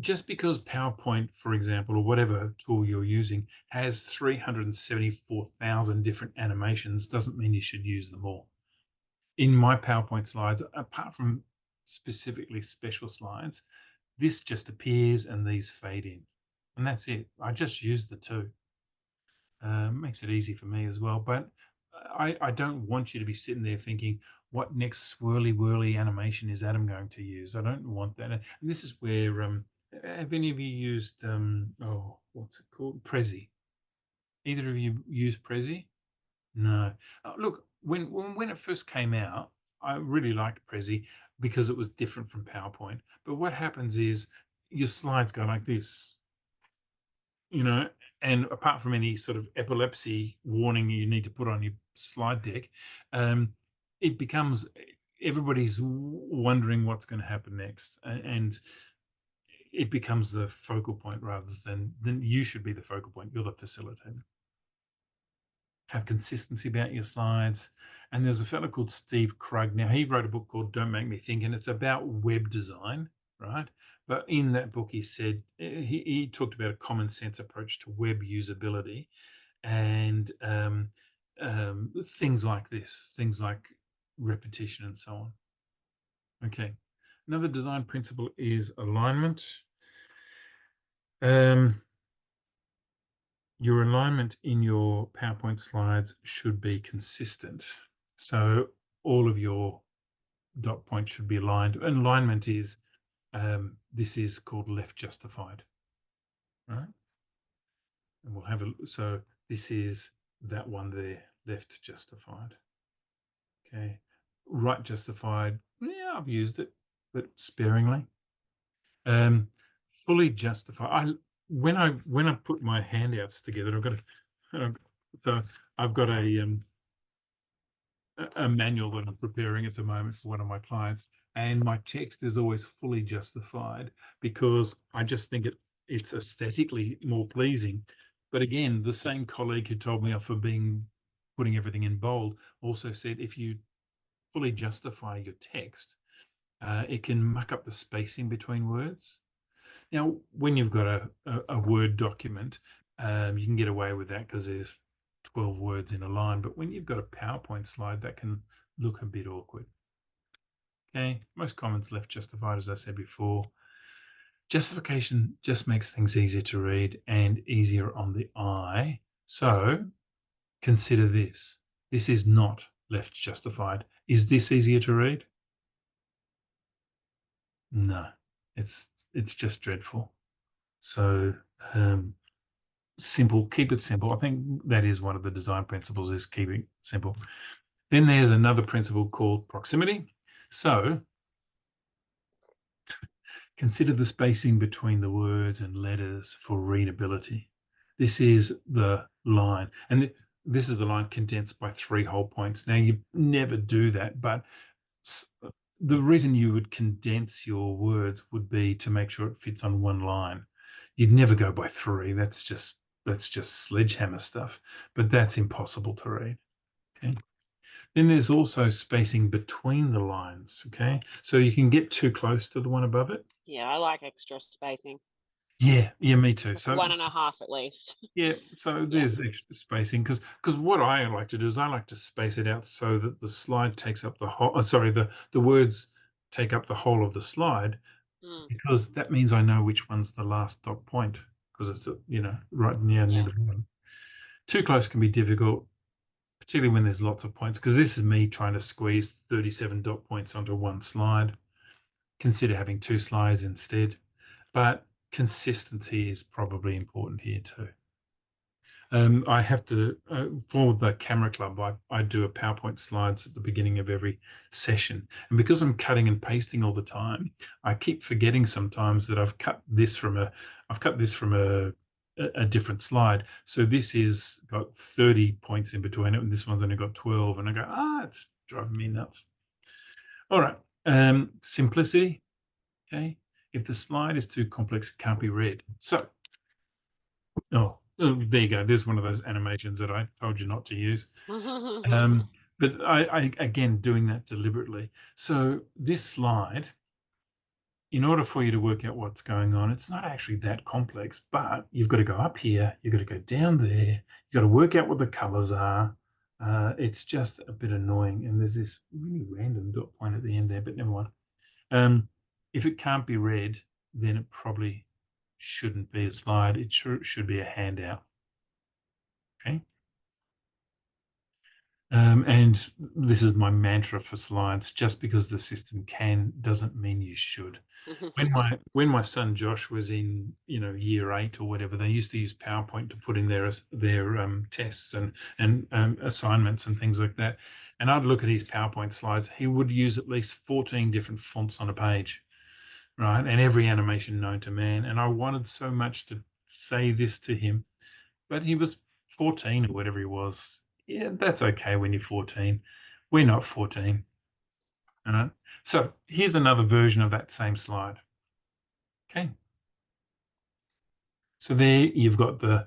Just because PowerPoint, for example, or whatever tool you're using, has 374,000 different animations doesn't mean you should use them all. In my PowerPoint slides, apart from specifically special slides, this just appears and these fade in. And that's it. I just use the two. Makes it easy for me as well. But I don't want you to be sitting there thinking, what next swirly whirly animation is Adam going to use? I don't want that. And this is where, have any of you used, oh, what's it called? Prezi. Either of you use Prezi? No. Look, when it first came out, I really liked Prezi because it was different from PowerPoint. But what happens is your slides go like this, you know, and apart from any sort of epilepsy warning you need to put on your slide deck, um, it becomes everybody's wondering what's going to happen next, and it becomes the focal point rather than you should be the focal point. You're the facilitator. Have consistency about your slides. And there's a fellow called Steve Krug. Now, he wrote a book called Don't Make Me Think, and it's about web design, right? But in that book, he said he talked about a common sense approach to web usability and things like this, things like repetition and so on. Okay. Another design principle is alignment. Your alignment in your PowerPoint slides should be consistent. So all of your dot points should be aligned. And alignment is, this is called left justified, right? And we'll have so this is that one there, left justified. Okay. Right justified. Yeah, I've used it, but sparingly. Fully justified. When I put my handouts together, so I've got a manual that I'm preparing at the moment for one of my clients, and my text is always fully justified because I just think it's aesthetically more pleasing. But again, the same colleague who told me off for putting everything in bold also said if you fully justify your text, it can muck up the spacing between words. Now, when you've got a Word document, you can get away with that because there's 12 words in a line. But when you've got a PowerPoint slide, that can look a bit awkward. Okay, most comments left justified, as I said before. Justification just makes things easier to read and easier on the eye. So consider this. This is not left justified. Is this easier to read? No, it's just dreadful. So simple, keep it simple. I think that is one of the design principles, is keeping it simple. Then there's another principle called proximity. So consider the spacing between the words and letters for readability. This is the line, and this is the line condensed by 3 whole points. Now, you never do that, but the reason you would condense your words would be to make sure it fits on one line. You'd never go by 3. That's just sledgehammer stuff, but that's impossible to read. Okay. Then there's also spacing between the lines. Okay. So you can get too close to the one above it. Yeah, I like extra spacing. Yeah, me too. Like So 1.5 at least. yeah, so Yeah. there's extra spacing because what I like to do is I like to space it out so that the slide takes up the whole. Sorry, the words take up the whole of the slide, Mm, because that means I know which one's the last dot point because it's right near yeah. the bottom. Too close can be difficult, particularly when there's lots of points, because this is me trying to squeeze 37 dot points onto one slide. Consider having 2 slides instead, but consistency is probably important here too. I have to, for the camera club, I do a PowerPoint slides at the beginning of every session. And because I'm cutting and pasting all the time, I keep forgetting sometimes that I've cut this from a different slide. So this is got 30 points in between it, and this one's only got 12. And I go, it's driving me nuts. All right. Simplicity. Okay. If the slide is too complex, it can't be read. So, there you go. There's one of those animations that I told you not to use. But I again doing that deliberately. So this slide, in order for you to work out what's going on, it's not actually that complex, but you've got to go up here, you've got to go down there, you've got to work out what the colors are. It's just a bit annoying. And there's this really random dot point at the end there, but never mind. If it can't be read, then it probably shouldn't be a slide. It should be a handout. Okay. And this is my mantra for slides: just because the system can doesn't mean you should. When my son Josh was in, year 8 or whatever, they used to use PowerPoint to put in their tests and assignments and things like that. And I'd look at his PowerPoint slides. He would use at least 14 different fonts on a page, right? And every animation known to man. And I wanted so much to say this to him, but he was 14 or whatever he was. Yeah, that's okay when you're 14. We're not 14. All right. So here's another version of that same slide. Okay. So there you've got the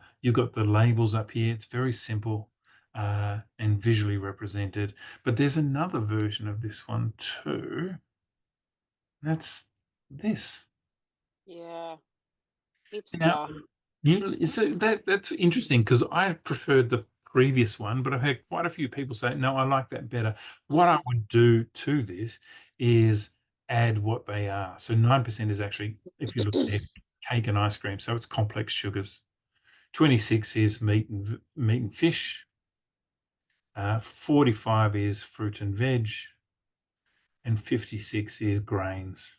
labels up here. It's very simple and visually represented. But there's another version of this one too. That's this. Yeah, it's Now, better. so that's interesting because I preferred the previous one, but I've had quite a few people say, no, I like that better. What I would do to this is add what they are. So 9% is actually, if you look there, cake and ice cream. So it's complex sugars. 26 is meat and fish. 45 is fruit and veg. And 56 is grains.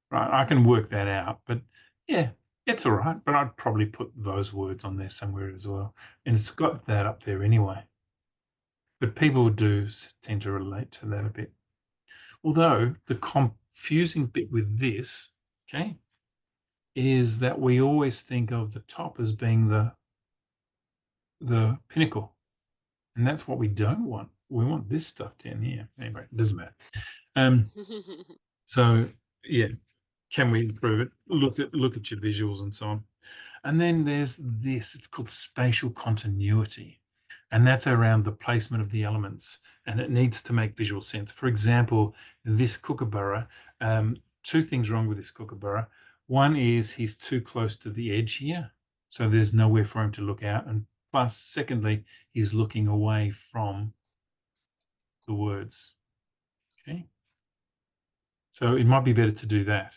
Right, I can work that out, but yeah, it's all right. But I'd probably put those words on there somewhere as well. And it's got that up there anyway. But people do tend to relate to that a bit. Although the confusing bit with this, okay, is that we always think of the top as being the pinnacle. And that's what we don't want. We want this stuff down here. Anyway, it doesn't matter. So yeah, can we improve it? Look at your visuals and so on. And then there's this, it's called spatial continuity. And that's around the placement of the elements. And it needs to make visual sense. For example, this kookaburra, two things wrong with this kookaburra. One is he's too close to the edge here. So there's nowhere for him to look out. And plus, secondly, he's looking away from the words. Okay. So it might be better to do that.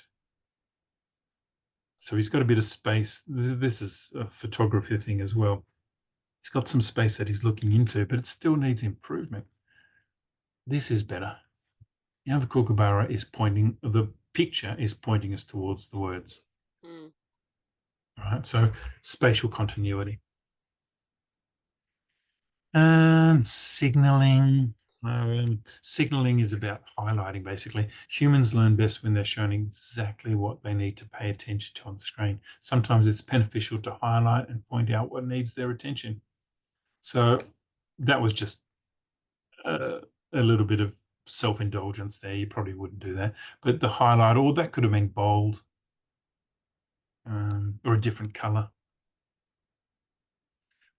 So he's got a bit of space. This is a photography thing as well. He's got some space that he's looking into, but it still needs improvement. This is better. Now the kookaburra is pointing, the picture is pointing us towards the words. Mm. All right, so spatial continuity. Signaling. Signaling is about highlighting, basically. Humans learn best when they're shown exactly what they need to pay attention to on the screen. Sometimes it's beneficial to highlight and point out what needs their attention. So that was just a little bit of self-indulgence there. You probably wouldn't do that. But the highlight, or that could have been bold or a different color.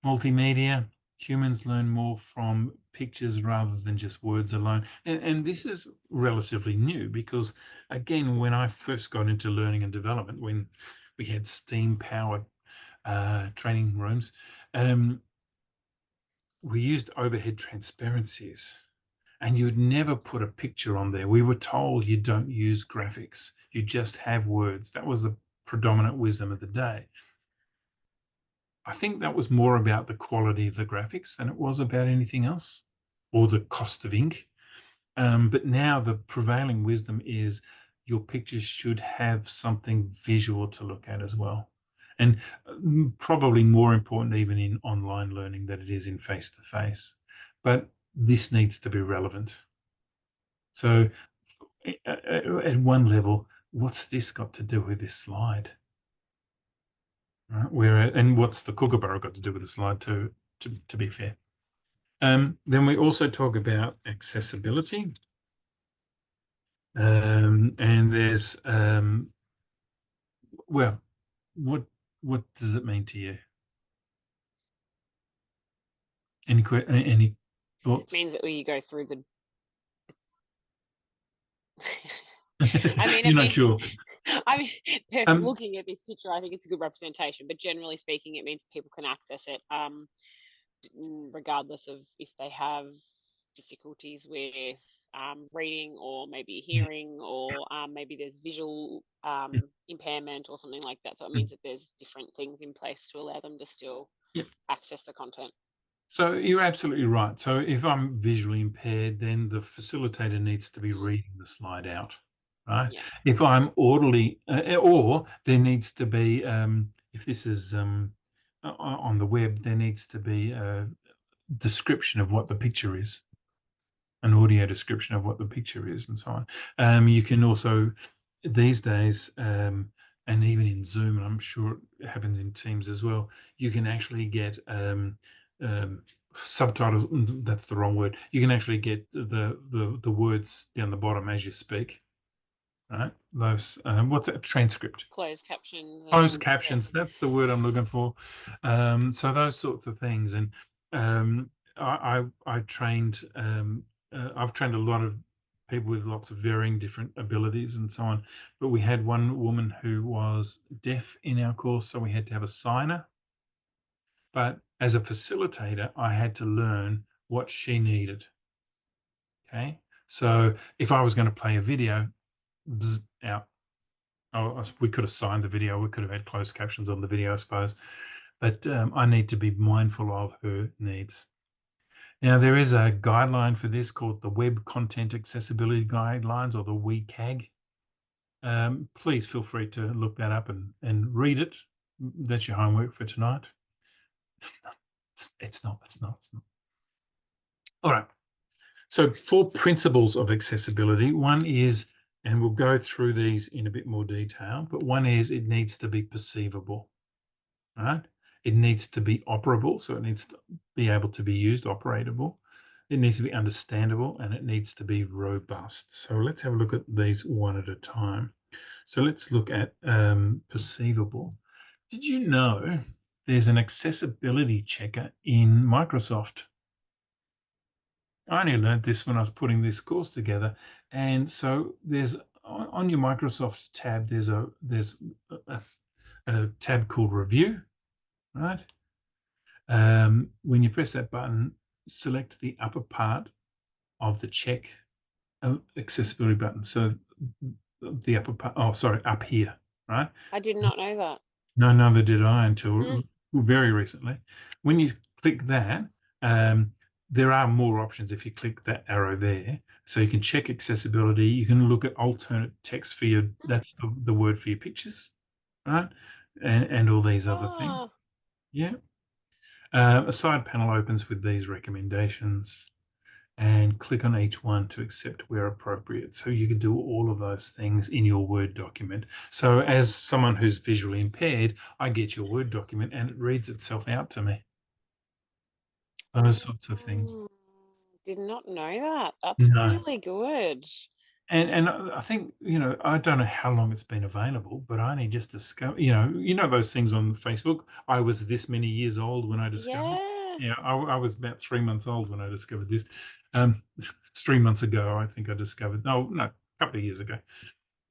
Multimedia. Humans learn more from pictures rather than just words alone. And this is relatively new because, again, when I first got into learning and development, when we had steam-powered training rooms, we used overhead transparencies. And you'd never put a picture on there. We were told you don't use graphics. You just have words. That was the predominant wisdom of the day. I think that was more about the quality of the graphics than it was about anything else, or the cost of ink. But now the prevailing wisdom is your pictures should have something visual to look at as well. and probably more important even in online learning than it is in face to face. But this needs to be relevant. So, at one level, what's this got to do with this slide? Right? Where and what's the kookaburra got to do with the slide too? To be fair. Then we also talk about accessibility, and there's well, what what does it mean to you? Any thoughts? Means that when you go through the it's I mean, You're not sure. I mean, Um, looking at this picture, I think it's a good representation, but generally speaking, it means people can access it, regardless of if they have difficulties with reading or maybe yeah, hearing or maybe there's visual yeah, impairment or something like that. So it mm, means that there's different things in place to allow them to still yeah. access the content. So you're absolutely right. So if I'm visually impaired, then the facilitator needs to be Mm, reading the slide out, right? yeah. If I'm orderly, or there needs to be, if this is on the web, there needs to be a description of what the picture is, an audio description of what the picture is, and so on. You can also these days, and even in Zoom, and I'm sure it happens in Teams as well, you can actually get um, subtitles. That's the wrong word. You can actually get the words down the bottom as you speak. Right? Those what's that? Transcript. Closed captions Closed and yeah. captions, that's the word I'm looking for. So those sorts of things, and I trained, I've trained a lot of people with lots of varying different abilities and so on, but we had one woman who was deaf in our course, so we had to have a signer, but as a facilitator, I had to learn what she needed, okay? So if I was gonna play a video, bzz, out. Oh, we could have signed the video, we could have had closed captions on the video, I suppose. But I need to be mindful of her needs. Now, there is a guideline for this called the Web Content Accessibility Guidelines, or the WCAG. Please feel free to look that up and read it. That's your homework for tonight. It's not. It's not. It's not. All right. So, 4 principles of accessibility. One is, and we'll go through these in a bit more detail, but one is it needs to be perceivable. Right? It needs to be operable, so it needs to be able to be used, operatable. It needs to be understandable, and it needs to be robust. So let's have a look at these one at a time. So let's look at perceivable. Did you know there's an accessibility checker in Microsoft? I only learned this when I was putting this course together, and so there's on your Microsoft tab. There's a tab called Review, right? When you press that button, select the upper part of the check accessibility button. So the upper part, oh, sorry, up here, right? I did not know that. No, neither did I Mm. until very recently. When you click that, there are more options if you click that arrow there. So you can check accessibility. You can look at alternate text for your, that's the word for your pictures, right? And all these other things. Ah, Yeah. A side panel opens with these recommendations, and click on each one to accept where appropriate. So you can do all of those things in your Word document. So as someone who's visually impaired, I get your Word document and it reads itself out to me. Those sorts of things. mm, did not know that. That's No. really good. And I think, I don't know how long it's been available, but I only just discovered, those things on Facebook. I was this many years old when I discovered. Yeah. Yeah, I was about 3 months old when I discovered this. Um, 3 months ago, I think I discovered. No, no, a couple of years ago.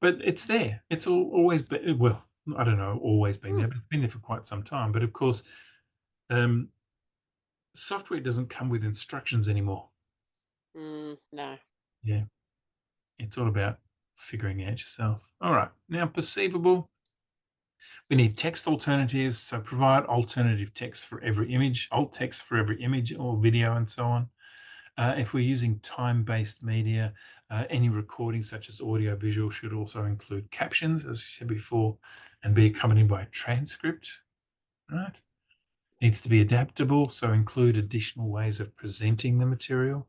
But it's there. It's always been. Well, I don't know, always been Mm, there, but it's been there for quite some time. But of course, um, software doesn't come with instructions anymore. no. Yeah, it's all about figuring it out yourself. All right, now perceivable. We need text alternatives, so provide alternative text for every image, alt text for every image or video, and so on. If we're using time-based media, Any recording, such as audio visual, should also include captions, as I said before, and be accompanied by a transcript. Right? Needs to be adaptable, so include additional ways of presenting the material,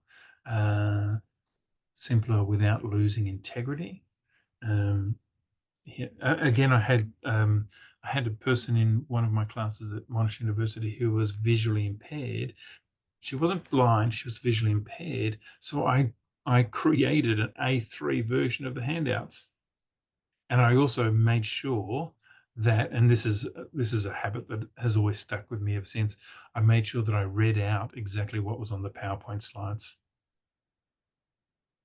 simpler without losing integrity. Yeah, again, I had a person in one of my classes at Monash University who was visually impaired. She wasn't blind; she was visually impaired. So I created an A3 version of the handouts, and I also made sure that, and this is a habit that has always stuck with me ever since. I made sure that I read out exactly what was on the PowerPoint slides.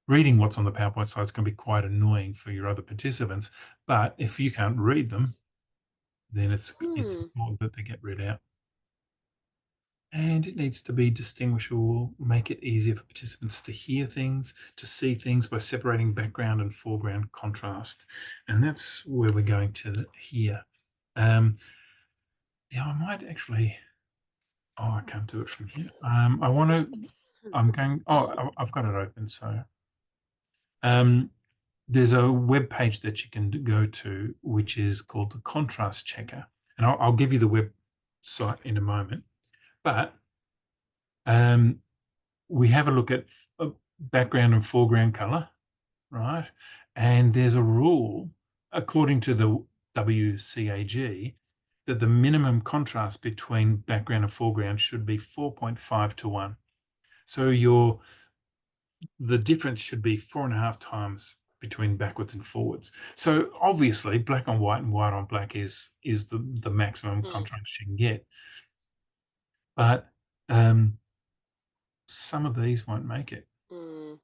Reading what's on the PowerPoint slides can be quite annoying for your other participants, but if you can't read them, then it's Hmm. important that they get read out. And it needs to be distinguishable, make it easier for participants to hear things, to see things by separating background and foreground contrast. And that's where we're going to here. Yeah, I might actually, oh, I can't do it from here. I want to, I'm going, oh, I've got it open. So there's a web page that you can go to, which is called the Contrast Checker. And I'll give you the website in a moment. But we have a look at background and foreground color, right? And there's a rule, according to the WCAG, that the minimum contrast between background and foreground should be 4.5 to 1. So the difference should be 4.5 times between backwards and forwards. So obviously, black on white and white on black is the maximum Hmm. contrast you can get. But some of these won't make it. Hmm.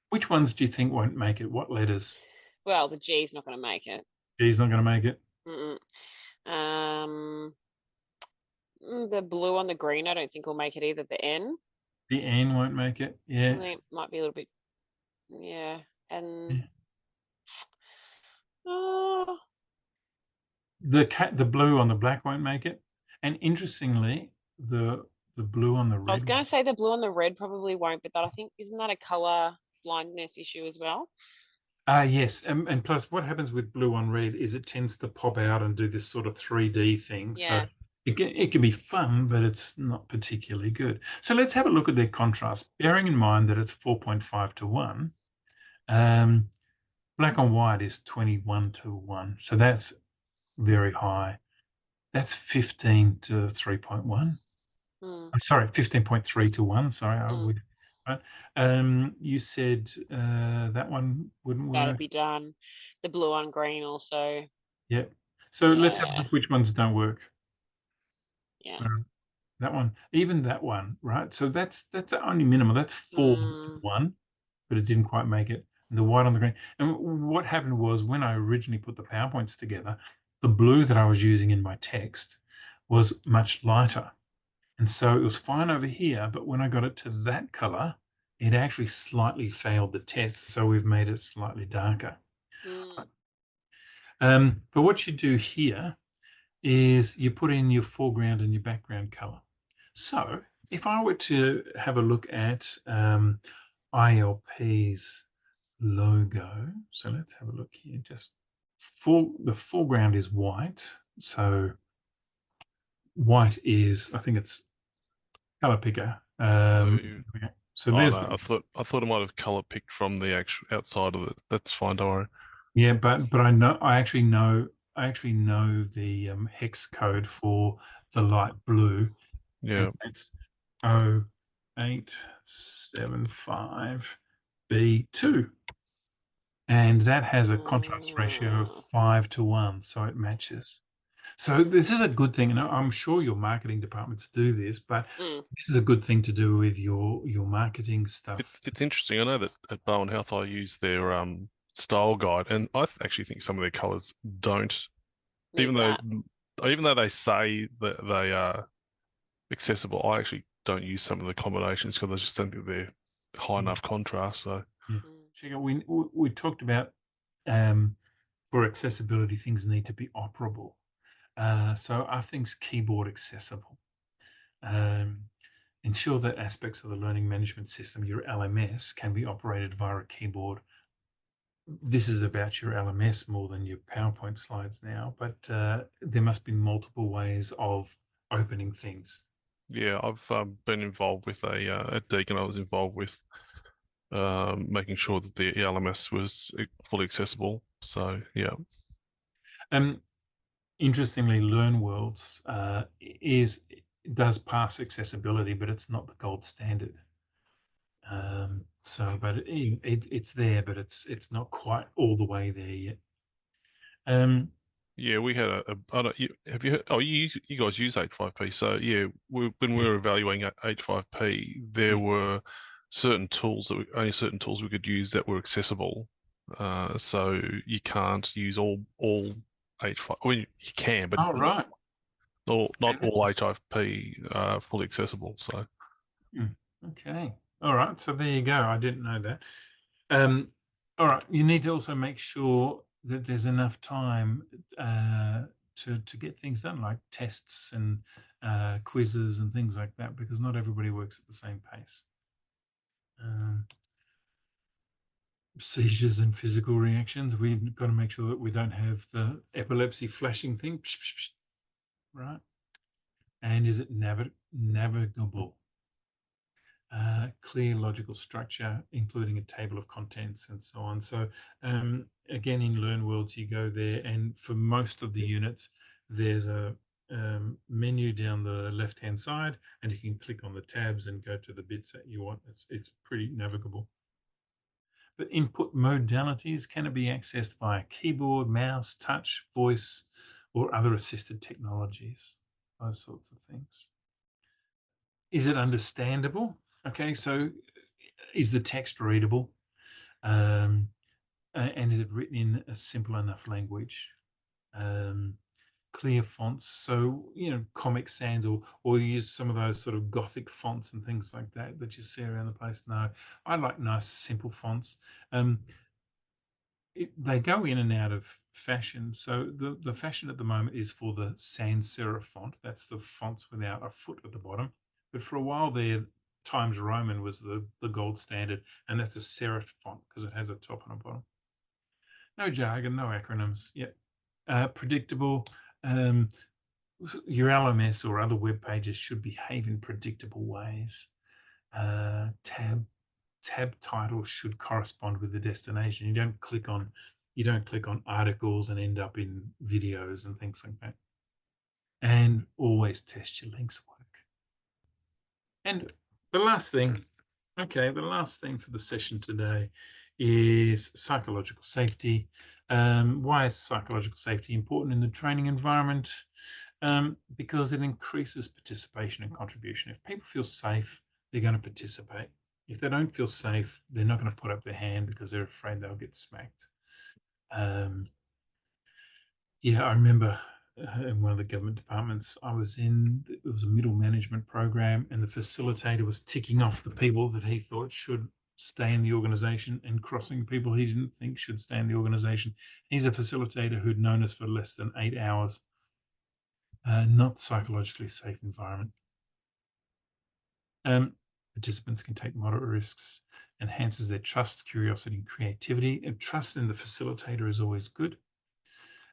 Which ones do you think won't make it? What letters? Well, the G's not going to make it. G's not going to make it. Mm-mm. Um, the blue on the green, I don't think will make it either. The N, The N won't make it. Yeah. they might be a little bit, yeah. And Yeah. oh, The blue on the black won't make it. And interestingly, the blue on the I was red. going to say the blue and the red probably won't, but that I think isn't that a color blindness issue as well? Yes. And plus, what happens with blue on red is it tends to pop out and do this sort of 3D thing. So Yeah. it can be fun, but it's not particularly good. So let's have a look at their contrast, bearing in mind that it's 4.5 to 1. Black on white is 21 to 1. So that's very high. That's 15 to 3.1. Mm, Sorry, 15.3 to 1. Sorry, I mm. would. Right. You said that one wouldn't That'd work. be done. The blue on green also. Yep. So let's have a Yeah. look which ones don't work. Yeah. Um, that one, even that one, right? So that's only minimal. That's 4 to Mm, 1, but it didn't quite make it. And the white on the green. And what happened was when I originally put the PowerPoints together, the blue that I was using in my text was much lighter. And so it was fine over here, but when I got it to that color, it actually slightly failed the test. So we've made it slightly darker. mm, But what you do here is you put in your foreground and your background color. So if I were to have a look at ILP's logo, so let's have a look here. Just the foreground is white. So white is, I think it's color picker. Blue. Yeah. So Oh there's no, I thought it might have color picked from the actual outside of it. That's fine, don't worry. yeah, but I actually know the hex code for the light blue, and Yeah. it's 0875 B2. And that has a contrast ratio of mm, 5 to 1, so it matches. So this is a good thing, and I'm sure your marketing departments do this, but mm. this is a good thing to do with your marketing stuff. It's interesting. I know that at Bowen Health I use their style guide, and actually think some of their colours don't, Meet even though that. even though they say that they are accessible, I actually don't use some of the combinations because I just don't think they're high Yeah. enough contrast. So Yeah. Mm, Chico, we talked about um, for accessibility, things need to be operable. So are things keyboard accessible? Um, ensure that aspects of the learning management system, your LMS, can be operated via a keyboard this is about your LMS more than your PowerPoint slides now, but there must be multiple ways of opening things. Yeah, I've been involved with at Deakin. I was involved with making sure that the LMS was fully accessible. So yeah, Um, Interestingly, LearnWorlds does pass accessibility, but it's not the gold standard. But it's there, but it's not quite all the way there yet. yeah, we had I don't, have you heard, oh you guys use H5P, so yeah, when we Yeah, were evaluating H5P, there yeah. were certain tools only certain tools we could use that were accessible. So you can't use all H5. I mean, you can, but Oh, right. not Okay, all H5P fully accessible. So okay. All right. So there you go. I didn't know that. Um, all right. You need to also make sure that there's enough time to get things done, like tests and quizzes and things like that, because not everybody works at the same pace. Um, Seizures and physical reactions. We've got to make sure that we don't have the epilepsy flashing thing, right? And is it navigable? Clear logical structure, including a table of contents and so on. So again, in LearnWorlds, you go there, and for most of the units, there's a menu down the left-hand side, and you can click on the tabs and go to the bits that you want. It's pretty navigable. But input modalities, can it be accessed via keyboard, mouse, touch, voice, or other assisted technologies? Those sorts of things. Is it understandable? Okay, so is the text readable? Um, and is it written in a simple enough language? Um, Clear fonts, so Comic Sans, or you use some of those sort of gothic fonts and things like that that you see around the place. No, I like nice simple fonts. Um, they go in and out of fashion. So the fashion at the moment is for the sans serif font. That's the fonts without a foot at the bottom. But for a while there, Times Roman was the gold standard, and that's a serif font because it has a top and a bottom. No jargon, no acronyms. Yeah, predictable. Um, your LMS or other web pages should behave in predictable ways. Tab titles should correspond with the destination. You don't click on articles and end up in videos and things like that. And always test your links work. And the last thing, the last thing for the session today is psychological safety. Why is psychological safety important in the training environment? Because it increases participation and contribution. If people feel safe, they're going to participate. If they don't feel safe, they're not going to put up their hand because they're afraid they'll get smacked. Yeah, I remember in one of the government departments I was in, it was a middle management program, and the facilitator was ticking off the people that he thought should stay in the organization and crossing people he didn't think should stay in the organization. He's a facilitator who'd known us for less than 8 hours. Not psychologically safe environment. Participants can take moderate risks, enhances their trust, curiosity, and creativity. And trust in the facilitator is always good.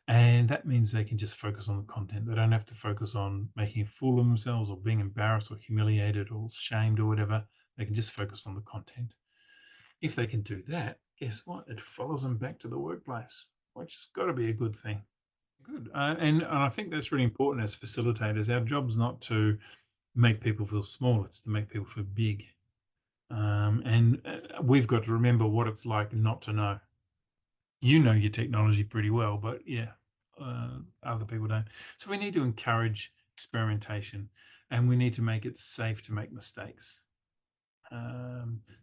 And that means they can just focus on the content. They don't have to focus on making a fool of themselves or being embarrassed or humiliated or shamed or whatever. They can just focus on the content. If they can do that, guess what? It follows them back to the workplace, which has got to be a good thing. Good. And I think that's really important as facilitators. Our job's not to make people feel small, it's to make people feel big. And we've got to remember what it's like not to know. You know your technology pretty well, but yeah, other people don't. So we need to encourage experimentation, and we need to make it safe to make mistakes.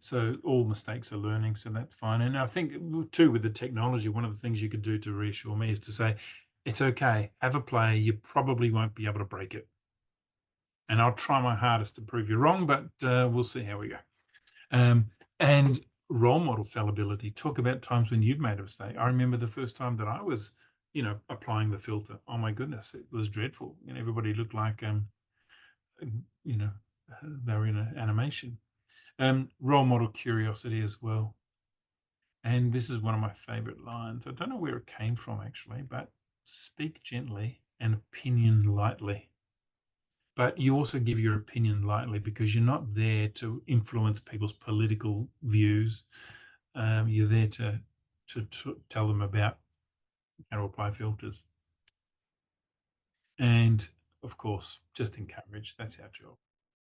So all mistakes are learning, so that's fine. And I think too with the technology, one of the things you could do to reassure me is to say, it's okay, have a play. You probably won't be able to break it, and I'll try my hardest to prove you wrong, but we'll see how we go. And role model fallibility. Talk about times when you've made a mistake. I remember the first time that I was, applying the filter. Oh my goodness, it was dreadful. And everybody looked like, you know, they were in an animation. Role model curiosity as well. And this is one of my favorite lines. I don't know where it came from actually, but speak gently and opinion lightly. But you also give your opinion lightly because you're not there to influence people's political views. You're there to tell them about how to apply filters. And of course, just encourage. That's our job.